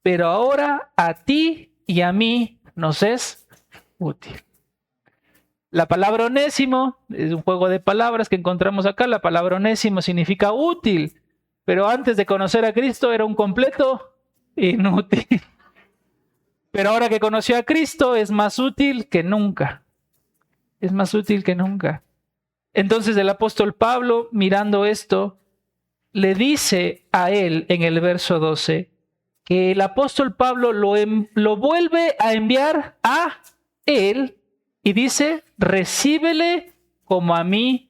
pero ahora a ti y a mí nos es útil. La palabra onésimo es un juego de palabras que encontramos acá. La palabra onésimo significa útil, pero antes de conocer a Cristo era un completo inútil. Pero ahora que conoció a Cristo es más útil que nunca. Es más útil que nunca. Entonces el apóstol Pablo, mirando esto, le dice a él en el verso 12 que el apóstol Pablo lo vuelve a enviar a él y dice, recíbele como a mí.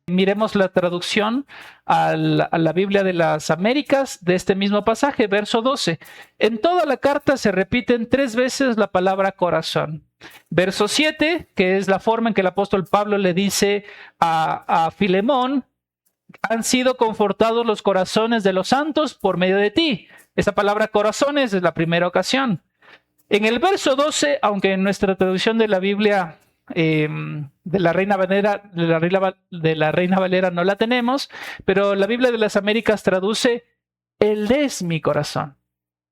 Miremos la traducción a la Biblia de las Américas de este mismo pasaje, verso 12. En toda la carta se repiten 3 veces la palabra corazón. Verso 7, que es la forma en que el apóstol Pablo le dice a Filemón, han sido confortados los corazones de los santos por medio de ti. Esa palabra corazones es la primera ocasión. En el verso 12, aunque en nuestra traducción de la Biblia de la Reina Valera no la tenemos, pero la Biblia de las Américas traduce, Él es mi corazón.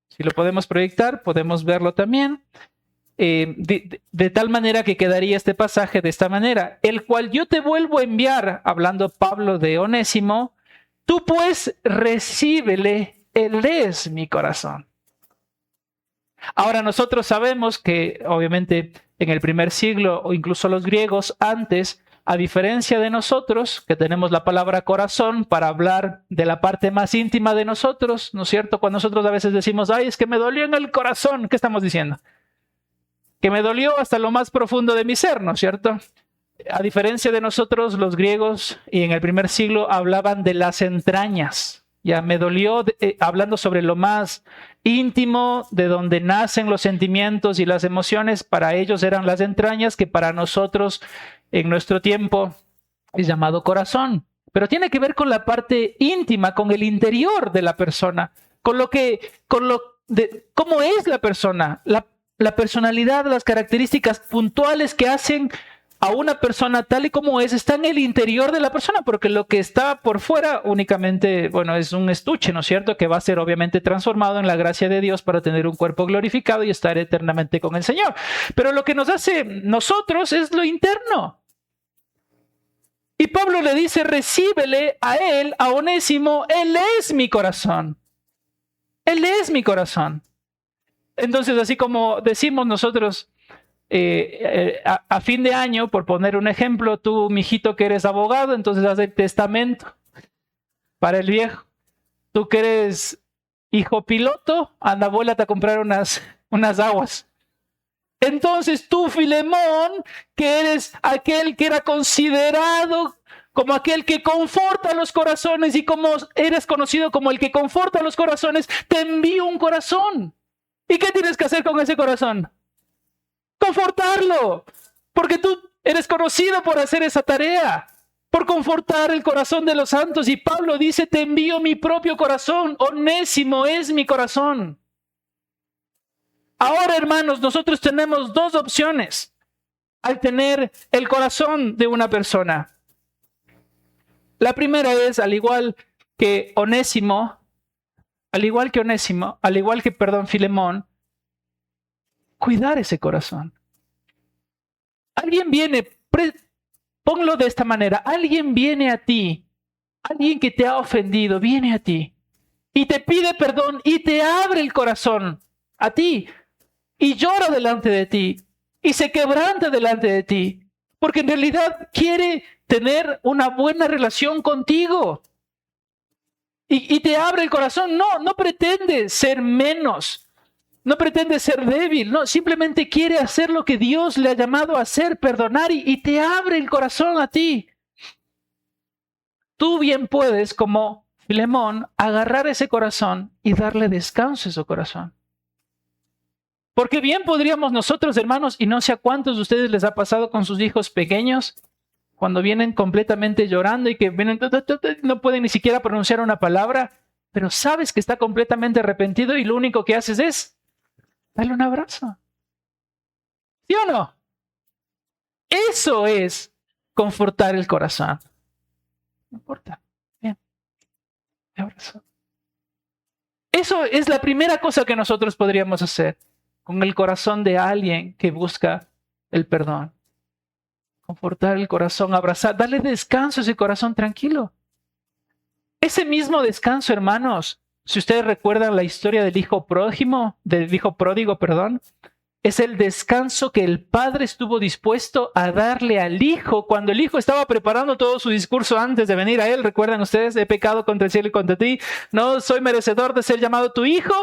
Si lo podemos proyectar, podemos verlo también. De tal manera que quedaría este pasaje de esta manera, el cual yo te vuelvo a enviar, hablando Pablo de Onésimo, tú pues recíbele, Él es mi corazón. Ahora nosotros sabemos que obviamente en el primer siglo o incluso los griegos antes, a diferencia de nosotros, que tenemos la palabra corazón para hablar de la parte más íntima de nosotros, ¿no es cierto? Cuando nosotros a veces decimos, ay, es que me dolió en el corazón, ¿qué estamos diciendo? Que me dolió hasta lo más profundo de mi ser, ¿no es cierto? A diferencia de nosotros, los griegos, y en el primer siglo hablaban de las entrañas. Ya me dolió hablando sobre lo más íntimo, de donde nacen los sentimientos y las emociones. Para ellos eran las entrañas, que para nosotros en nuestro tiempo es llamado corazón. Pero tiene que ver con la parte íntima, con el interior de la persona, cómo es la persona, la personalidad, las características puntuales que hacen a una persona tal y como es, está en el interior de la persona, porque lo que está por fuera únicamente, bueno, es un estuche, ¿no es cierto? Que va a ser obviamente transformado en la gracia de Dios para tener un cuerpo glorificado y estar eternamente con el Señor. Pero lo que nos hace nosotros es lo interno. Y Pablo le dice, recíbele a él, a Onésimo, él es mi corazón. Él es mi corazón. Entonces, así como decimos nosotros, a fin de año, por poner un ejemplo, tú, mijito, que eres abogado, entonces haz el testamento para el viejo. Tú que eres hijo piloto, anda, vuélate a comprar unas aguas. Entonces tú, Filemón, que eres aquel que era considerado como aquel que conforta los corazones y como eres conocido como el que conforta los corazones, te envío un corazón. ¿Y qué tienes que hacer con ese corazón? Confortarlo, porque tú eres conocido por hacer esa tarea, por confortar el corazón de los santos. Y Pablo dice, te envío mi propio corazón, Onésimo es mi corazón. Ahora, hermanos, nosotros tenemos 2 opciones al tener el corazón de una persona. La primera es, al igual que Filemón, cuidar ese corazón. Alguien viene, ponlo de esta manera, alguien viene a ti, alguien que te ha ofendido, viene a ti y te pide perdón y te abre el corazón a ti y llora delante de ti y se quebranta delante de ti, porque en realidad quiere tener una buena relación contigo y te abre el corazón. No pretende ser menos. No pretende ser débil, no, simplemente quiere hacer lo que Dios le ha llamado a hacer, perdonar y te abre el corazón a ti. Tú bien puedes, como Filemón, agarrar ese corazón y darle descanso a ese corazón. Porque bien podríamos nosotros, hermanos, y no sé a cuántos de ustedes les ha pasado con sus hijos pequeños, cuando vienen completamente llorando y que vienen, no pueden ni siquiera pronunciar una palabra, pero sabes que está completamente arrepentido y lo único que haces es dale un abrazo. ¿Sí o no? Eso es confortar el corazón. No importa. Bien. Un abrazo. Eso es la primera cosa que nosotros podríamos hacer con el corazón de alguien que busca el perdón. Confortar el corazón, abrazar, darle descanso a ese corazón tranquilo. Ese mismo descanso, hermanos, si ustedes recuerdan la historia del hijo pródigo, es el descanso que el padre estuvo dispuesto a darle al hijo cuando el hijo estaba preparando todo su discurso antes de venir a él. ¿Recuerdan ustedes? He pecado contra el cielo y contra ti. No soy merecedor de ser llamado tu hijo.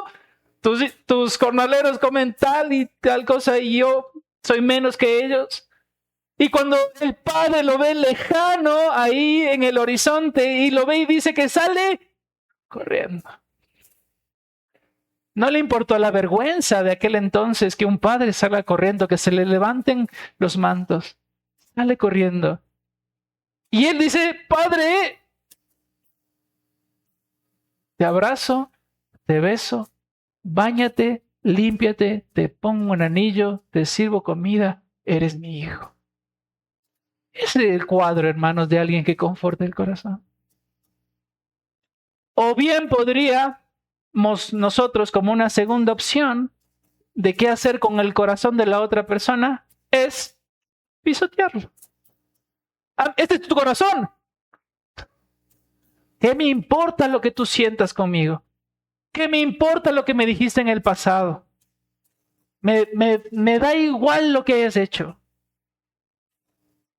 Tus jornaleros comen tal y tal cosa y yo soy menos que ellos. Y cuando el padre lo ve lejano ahí en el horizonte y lo ve y dice que sale corriendo. No le importó la vergüenza de aquel entonces que un padre salga corriendo, que se le levanten los mantos. Sale corriendo. Y él dice, Padre, te abrazo, te beso, báñate, límpiate, te pongo un anillo, te sirvo comida, eres mi hijo. Ese es el cuadro, hermanos, de alguien que conforta el corazón. O bien podríamos nosotros, como una segunda opción de qué hacer con el corazón de la otra persona, es pisotearlo. Este es tu corazón. ¿Qué me importa lo que tú sientas conmigo? ¿Qué me importa lo que me dijiste en el pasado? Me da igual lo que hayas hecho.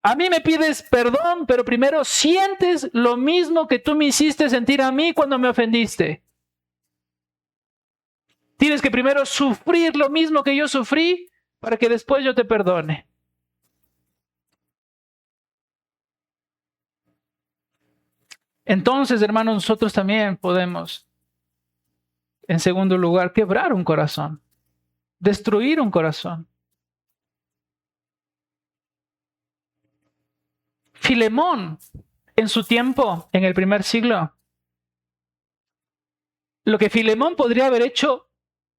A mí me pides perdón, pero primero sientes lo mismo que tú me hiciste sentir a mí cuando me ofendiste. Tienes que primero sufrir lo mismo que yo sufrí para que después yo te perdone. Entonces, hermanos, nosotros también podemos, en segundo lugar, quebrar un corazón, destruir un corazón. Filemón, en su tiempo, en el primer siglo, lo que Filemón podría haber hecho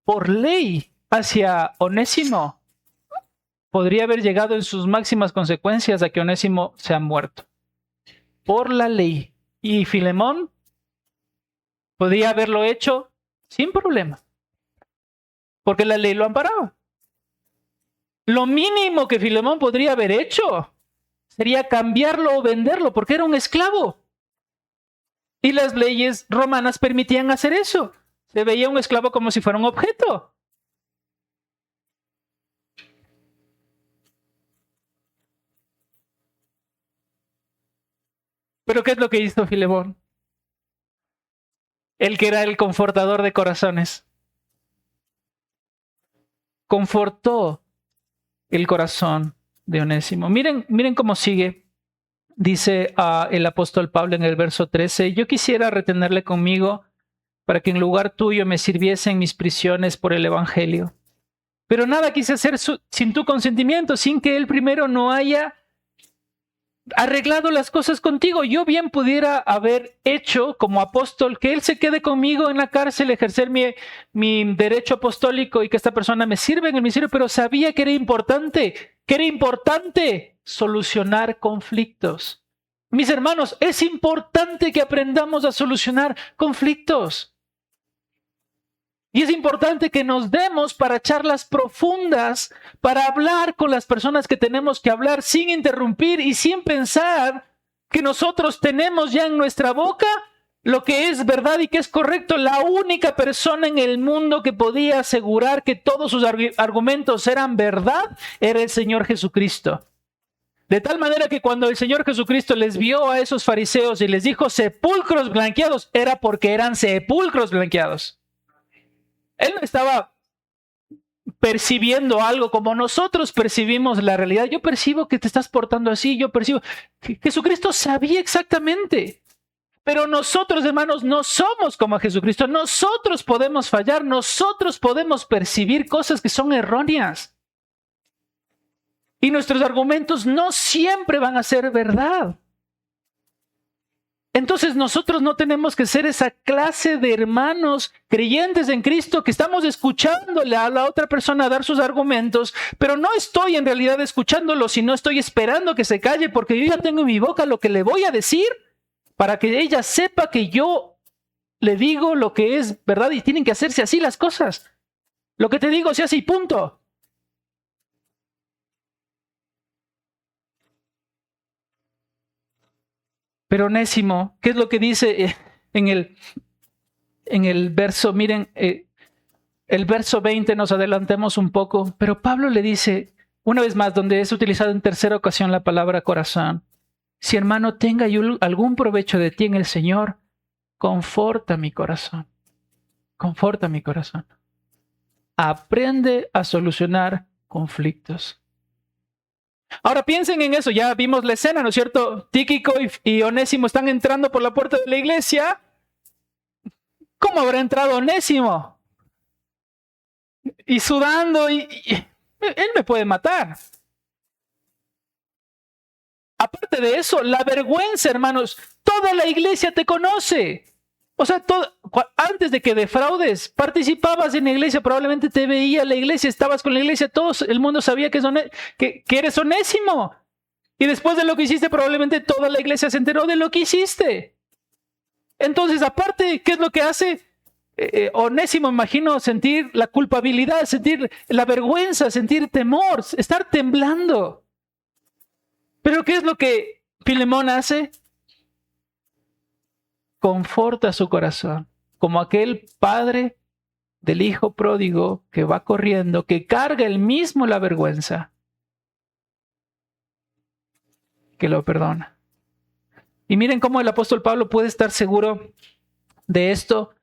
por ley hacia Onésimo, podría haber llegado en sus máximas consecuencias a que Onésimo se ha muerto. Por la ley. Y Filemón podría haberlo hecho sin problema, porque la ley lo amparaba. Lo mínimo que Filemón podría haber hecho sería cambiarlo o venderlo, porque era un esclavo. Y las leyes romanas permitían hacer eso. Se veía un esclavo como si fuera un objeto. Pero ¿qué es lo que hizo Filemón? El que era el confortador de corazones. Confortó el corazón de Onésimo. Miren cómo sigue. Dice el apóstol Pablo en el verso 13, yo quisiera retenerle conmigo para que en lugar tuyo me sirviese en mis prisiones por el evangelio. Pero nada quise hacer sin tu consentimiento, sin que él primero no haya arreglado las cosas contigo. Yo bien pudiera haber hecho como apóstol que él se quede conmigo en la cárcel, ejercer mi derecho apostólico y que esta persona me sirva en el ministerio, pero sabía que era importante solucionar conflictos. Mis hermanos, es importante que aprendamos a solucionar conflictos. Y es importante que nos demos para charlas profundas, para hablar con las personas que tenemos que hablar sin interrumpir y sin pensar que nosotros tenemos ya en nuestra boca lo que es verdad y que es correcto. La única persona en el mundo que podía asegurar que todos sus argumentos eran verdad era el Señor Jesucristo. De tal manera que cuando el Señor Jesucristo les vio a esos fariseos y les dijo sepulcros blanqueados, era porque eran sepulcros blanqueados. Él no estaba percibiendo algo como nosotros percibimos la realidad. Yo percibo que te estás portando así, yo percibo que Jesucristo sabía exactamente. Pero nosotros, hermanos, no somos como Jesucristo. Nosotros podemos fallar, nosotros podemos percibir cosas que son erróneas. Y nuestros argumentos no siempre van a ser verdad. Entonces nosotros no tenemos que ser esa clase de hermanos creyentes en Cristo que estamos escuchándole a la otra persona dar sus argumentos, pero no estoy en realidad escuchándolo, sino estoy esperando que se calle porque yo ya tengo en mi boca lo que le voy a decir para que ella sepa que yo le digo lo que es verdad y tienen que hacerse así las cosas. Lo que te digo se hace y punto. Pero Onésimo, ¿qué es lo que dice en en el verso, miren, el verso 20, nos adelantemos un poco, pero Pablo le dice, una vez más, donde es utilizado en tercera ocasión la palabra corazón, si hermano tenga yo algún provecho de ti en el Señor, conforta mi corazón. Conforta mi corazón. Aprende a solucionar conflictos. Ahora piensen en eso, ya vimos la escena, ¿no es cierto? Tíquico y Onésimo están entrando por la puerta de la iglesia. ¿Cómo habrá entrado Onésimo? Y sudando, él me puede matar. Aparte de eso, la vergüenza, hermanos, toda la iglesia te conoce. O sea, antes de que defraudes, participabas en la iglesia, probablemente te veía la iglesia, estabas con la iglesia, todo el mundo sabía que eres Onésimo. Y después de lo que hiciste, probablemente toda la iglesia se enteró de lo que hiciste. Entonces, aparte, ¿qué es lo que hace? Onésimo, imagino, sentir la culpabilidad, sentir la vergüenza, sentir temor, estar temblando. Pero ¿qué es lo que Filemón hace? Conforta su corazón, como aquel padre del hijo pródigo que va corriendo, que carga él mismo la vergüenza, que lo perdona. Y miren cómo el apóstol Pablo puede estar seguro de esto,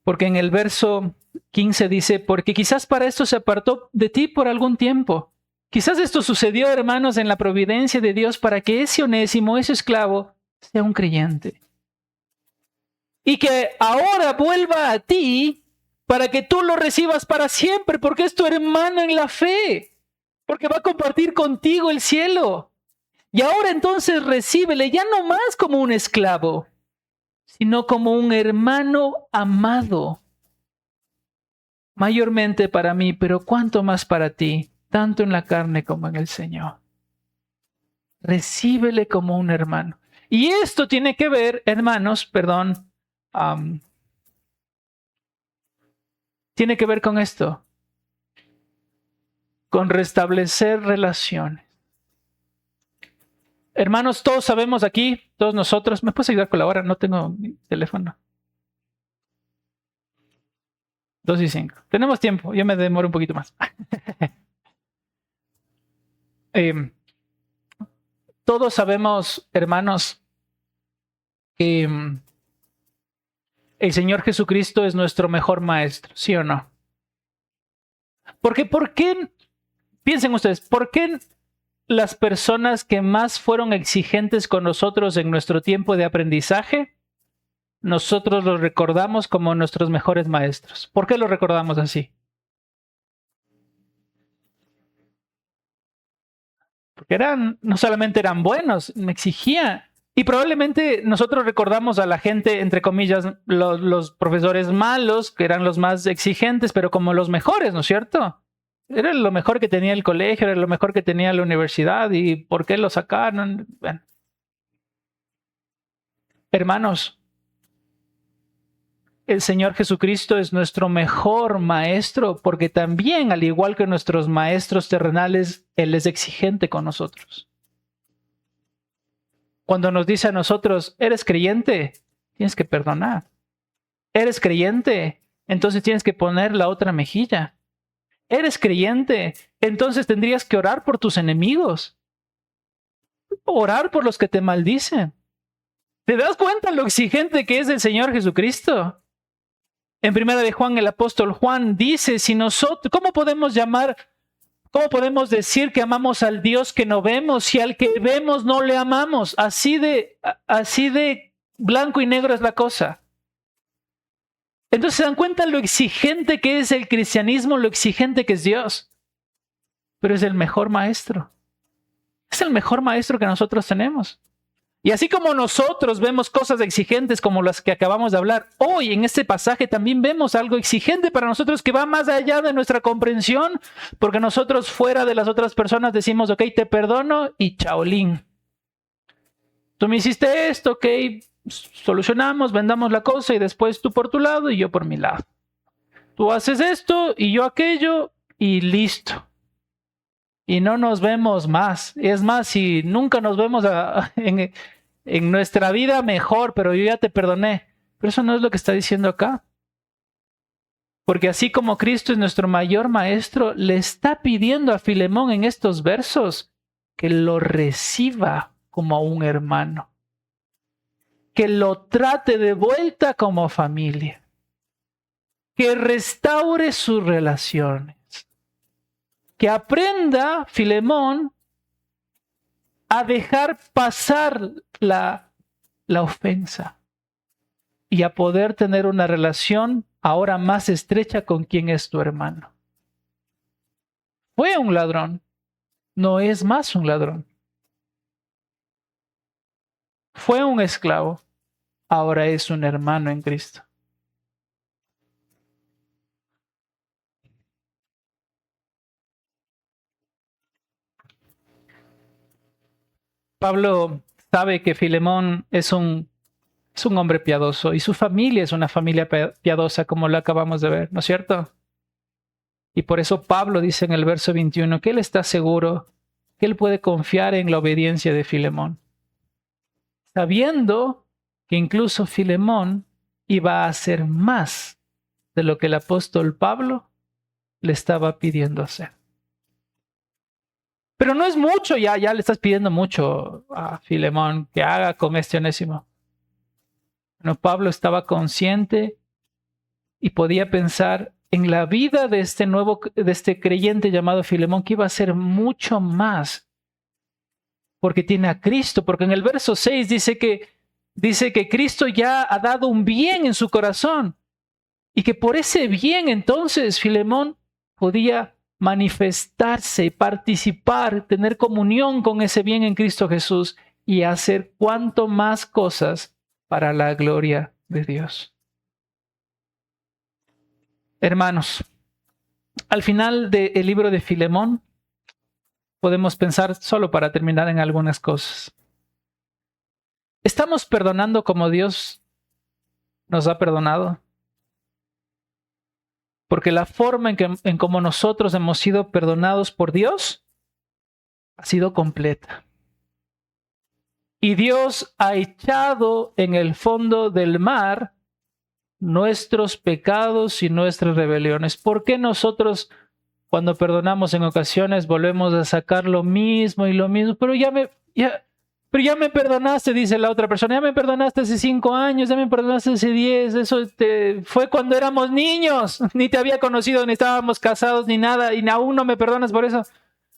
porque en el verso 15 dice, porque quizás para esto se apartó de ti por algún tiempo. Quizás esto sucedió, hermanos, en la providencia de Dios para que ese Onésimo, ese esclavo, sea un creyente. Y que ahora vuelva a ti para que tú lo recibas para siempre, porque es tu hermano en la fe, porque va a compartir contigo el cielo. Y ahora entonces recíbele ya no más como un esclavo, sino como un hermano amado. Mayormente para mí, pero cuánto más para ti, tanto en la carne como en el Señor. Recíbele como un hermano. Y esto tiene que ver, hermanos, tiene que ver con esto, con restablecer relaciones. Hermanos, todos sabemos aquí, todos nosotros, ¿me puedes ayudar con la hora? No tengo mi teléfono. 2:05. Tenemos tiempo, yo me demoro un poquito más. Todos sabemos, hermanos, que el Señor Jesucristo es nuestro mejor maestro, ¿sí o no? Porque, ¿por qué? Piensen ustedes, ¿por qué las personas que más fueron exigentes con nosotros en nuestro tiempo de aprendizaje, nosotros los recordamos como nuestros mejores maestros? ¿Por qué los recordamos así? Porque no solamente eran buenos, me exigían. Y probablemente nosotros recordamos a la gente, entre comillas, los profesores malos, que eran los más exigentes, pero como los mejores, ¿no es cierto? Era lo mejor que tenía el colegio, era lo mejor que tenía la universidad, ¿y por qué lo sacaron? Bueno. Hermanos, el Señor Jesucristo es nuestro mejor maestro, porque también, al igual que nuestros maestros terrenales, Él es exigente con nosotros. Cuando nos dice a nosotros, eres creyente, tienes que perdonar. Eres creyente, entonces tienes que poner la otra mejilla. Eres creyente, entonces tendrías que orar por tus enemigos. Orar por los que te maldicen. ¿Te das cuenta lo exigente que es el Señor Jesucristo? En 1 de Juan, el apóstol Juan dice, si nosotros, ¿cómo podemos decir que amamos al Dios que no vemos si al que vemos no le amamos? Así de blanco y negro es la cosa. Entonces se dan cuenta lo exigente que es el cristianismo, lo exigente que es Dios. Pero es el mejor maestro. Es el mejor maestro que nosotros tenemos. Y así como nosotros vemos cosas exigentes como las que acabamos de hablar, hoy en este pasaje también vemos algo exigente para nosotros que va más allá de nuestra comprensión, porque nosotros fuera de las otras personas decimos, ok, te perdono y chaolín. Tú me hiciste esto, ok, solucionamos, vendamos la cosa y después tú por tu lado y yo por mi lado. Tú haces esto y yo aquello y listo. Y no nos vemos más. Es más, si nunca nos vemos en nuestra vida, mejor, pero yo ya te perdoné. Pero eso no es lo que está diciendo acá. Porque así como Cristo es nuestro mayor maestro, le está pidiendo a Filemón en estos versos que lo reciba como a un hermano, que lo trate de vuelta como familia, que restaure sus relaciones, que aprenda Filemón a dejar pasar la ofensa y a poder tener una relación ahora más estrecha con quien es tu hermano. Fue un ladrón, no es más un ladrón. Fue un esclavo, ahora es un hermano en Cristo. Pablo sabe que Filemón es un hombre piadoso y su familia es una familia piadosa, como lo acabamos de ver, ¿no es cierto? Y por eso Pablo dice en el verso 21 que él está seguro que él puede confiar en la obediencia de Filemón, sabiendo que incluso Filemón iba a hacer más de lo que el apóstol Pablo le estaba pidiendo hacer. Pero no es mucho, ya le estás pidiendo mucho a Filemón que haga con este Onésimo. Bueno, Pablo estaba consciente y podía pensar en la vida de este creyente llamado Filemón, que iba a ser mucho más, porque tiene a Cristo, porque en el verso 6 dice que Cristo ya ha dado un bien en su corazón y que por ese bien entonces Filemón podía manifestarse, participar, tener comunión con ese bien en Cristo Jesús y hacer cuanto más cosas para la gloria de Dios. Hermanos, al final del libro de Filemón podemos pensar, solo para terminar, en algunas cosas. ¿Estamos perdonando como Dios nos ha perdonado? Porque la forma en cómo nosotros hemos sido perdonados por Dios ha sido completa. Y Dios ha echado en el fondo del mar nuestros pecados y nuestras rebeliones. ¿Por qué nosotros, cuando perdonamos en ocasiones, volvemos a sacar lo mismo y lo mismo? Pero ya me perdonaste, dice la otra persona. Ya me perdonaste hace 5 años, ya me perdonaste hace 10. Eso fue cuando éramos niños. Ni te había conocido, ni estábamos casados, ni nada. Y aún no me perdonas por eso.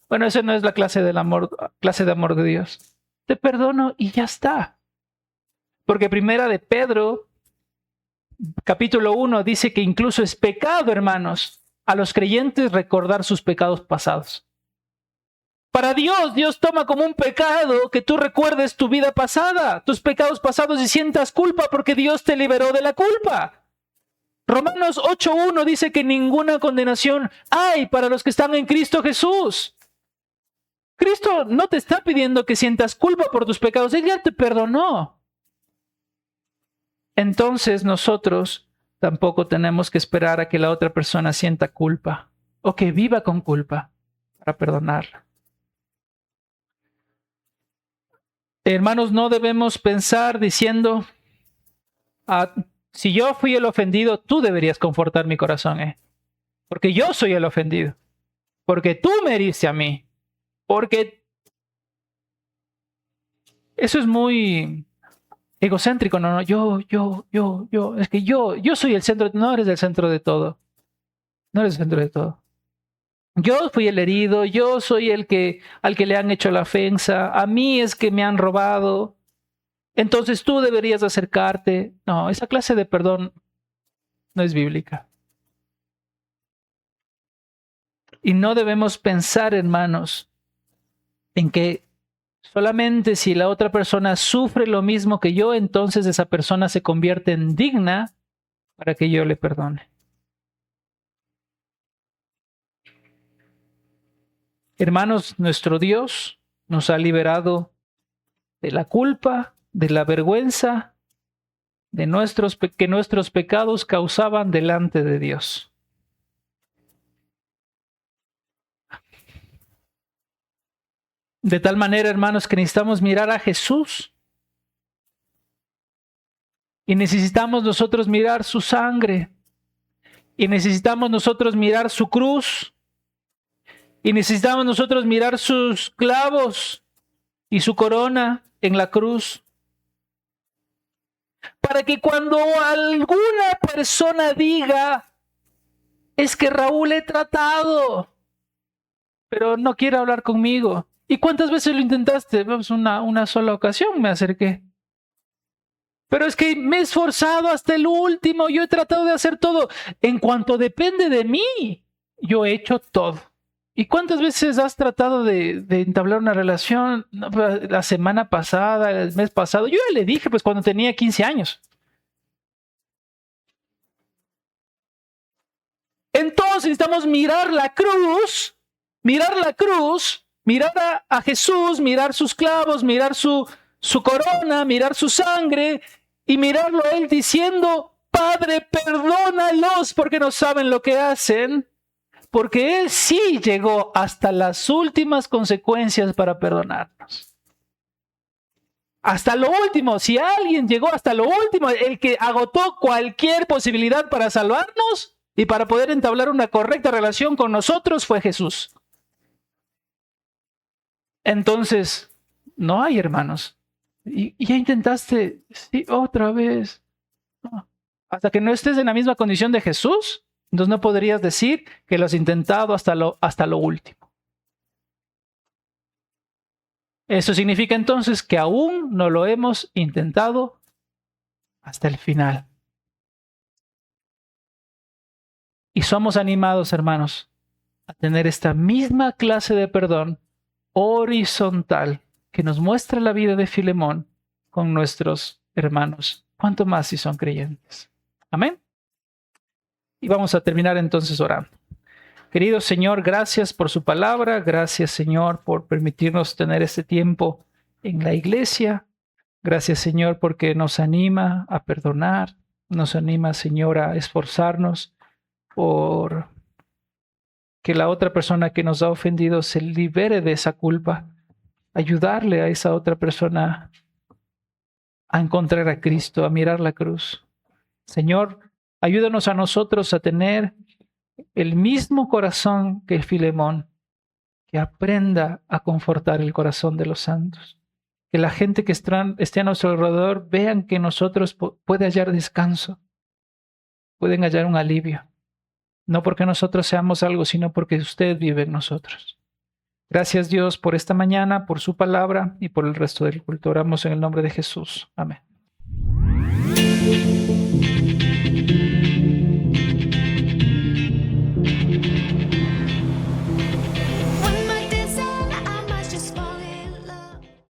Bueno, esa no es la clase de amor de Dios. Te perdono y ya está. Porque primera de Pedro, capítulo 1, dice que incluso es pecado, hermanos, a los creyentes recordar sus pecados pasados. Para Dios, Dios toma como un pecado que tú recuerdes tu vida pasada, tus pecados pasados y sientas culpa porque Dios te liberó de la culpa. Romanos 8:1 dice que ninguna condenación hay para los que están en Cristo Jesús. Cristo no te está pidiendo que sientas culpa por tus pecados, Él ya te perdonó. Entonces nosotros tampoco tenemos que esperar a que la otra persona sienta culpa o que viva con culpa para perdonarla. Hermanos, no debemos pensar diciendo, si yo fui el ofendido, tú deberías confortar mi corazón, porque yo soy el ofendido, porque tú me heriste a mí, porque eso es muy egocéntrico. No, yo, es que yo soy el centro. No eres el centro de todo, no eres el centro de todo. Yo fui el herido, yo soy al que le han hecho la ofensa, a mí es que me han robado, entonces tú deberías acercarte. No, esa clase de perdón no es bíblica. Y no debemos pensar, hermanos, en que solamente si la otra persona sufre lo mismo que yo, entonces esa persona se convierte en digna para que yo le perdone. Hermanos, nuestro Dios nos ha liberado de la culpa, de la vergüenza, que nuestros pecados causaban delante de Dios. De tal manera, hermanos, que necesitamos mirar a Jesús y necesitamos nosotros mirar su sangre Y necesitamos nosotros mirar su cruz. Y necesitamos nosotros mirar sus clavos y su corona en la cruz. Para que cuando alguna persona diga, es que Raúl he tratado, pero no quiere hablar conmigo. ¿Y cuántas veces lo intentaste? Pues una sola ocasión me acerqué. Pero es que me he esforzado hasta el último, yo he tratado de hacer todo. En cuanto depende de mí, yo he hecho todo. ¿Y cuántas veces has tratado de entablar una relación? La semana pasada, el mes pasado, yo ya le dije, pues cuando tenía 15 años. Entonces necesitamos mirar la cruz, mirar a Jesús, mirar sus clavos, mirar su corona, mirar su sangre y mirarlo a Él diciendo, Padre, perdónalos porque no saben lo que hacen. Porque Él sí llegó hasta las últimas consecuencias para perdonarnos. Hasta lo último, si alguien llegó hasta lo último, el que agotó cualquier posibilidad para salvarnos y para poder entablar una correcta relación con nosotros fue Jesús. Entonces, no hay, hermanos. Y ya intentaste, sí, otra vez. No. Hasta que no estés en la misma condición de Jesús, entonces no podrías decir que lo has intentado hasta lo último. Eso significa entonces que aún no lo hemos intentado hasta el final. Y somos animados, hermanos, a tener esta misma clase de perdón horizontal que nos muestra la vida de Filemón con nuestros hermanos. ¿Cuánto más si son creyentes? Amén. Y vamos a terminar entonces orando. Querido Señor, gracias por su palabra. Gracias, Señor, por permitirnos tener este tiempo en la iglesia. Gracias, Señor, porque nos anima a perdonar. Nos anima, Señor, a esforzarnos por que la otra persona que nos ha ofendido se libere de esa culpa. Ayudarle a esa otra persona a encontrar a Cristo, a mirar la cruz. Señor, ayúdanos a nosotros a tener el mismo corazón que Filemón, que aprenda a confortar el corazón de los santos. Que la gente que esté a nuestro alrededor vean que nosotros puede hallar descanso, pueden hallar un alivio. No porque nosotros seamos algo, sino porque usted vive en nosotros. Gracias, Dios, por esta mañana, por su palabra y por el resto del culto. Oramos en el nombre de Jesús. Amén.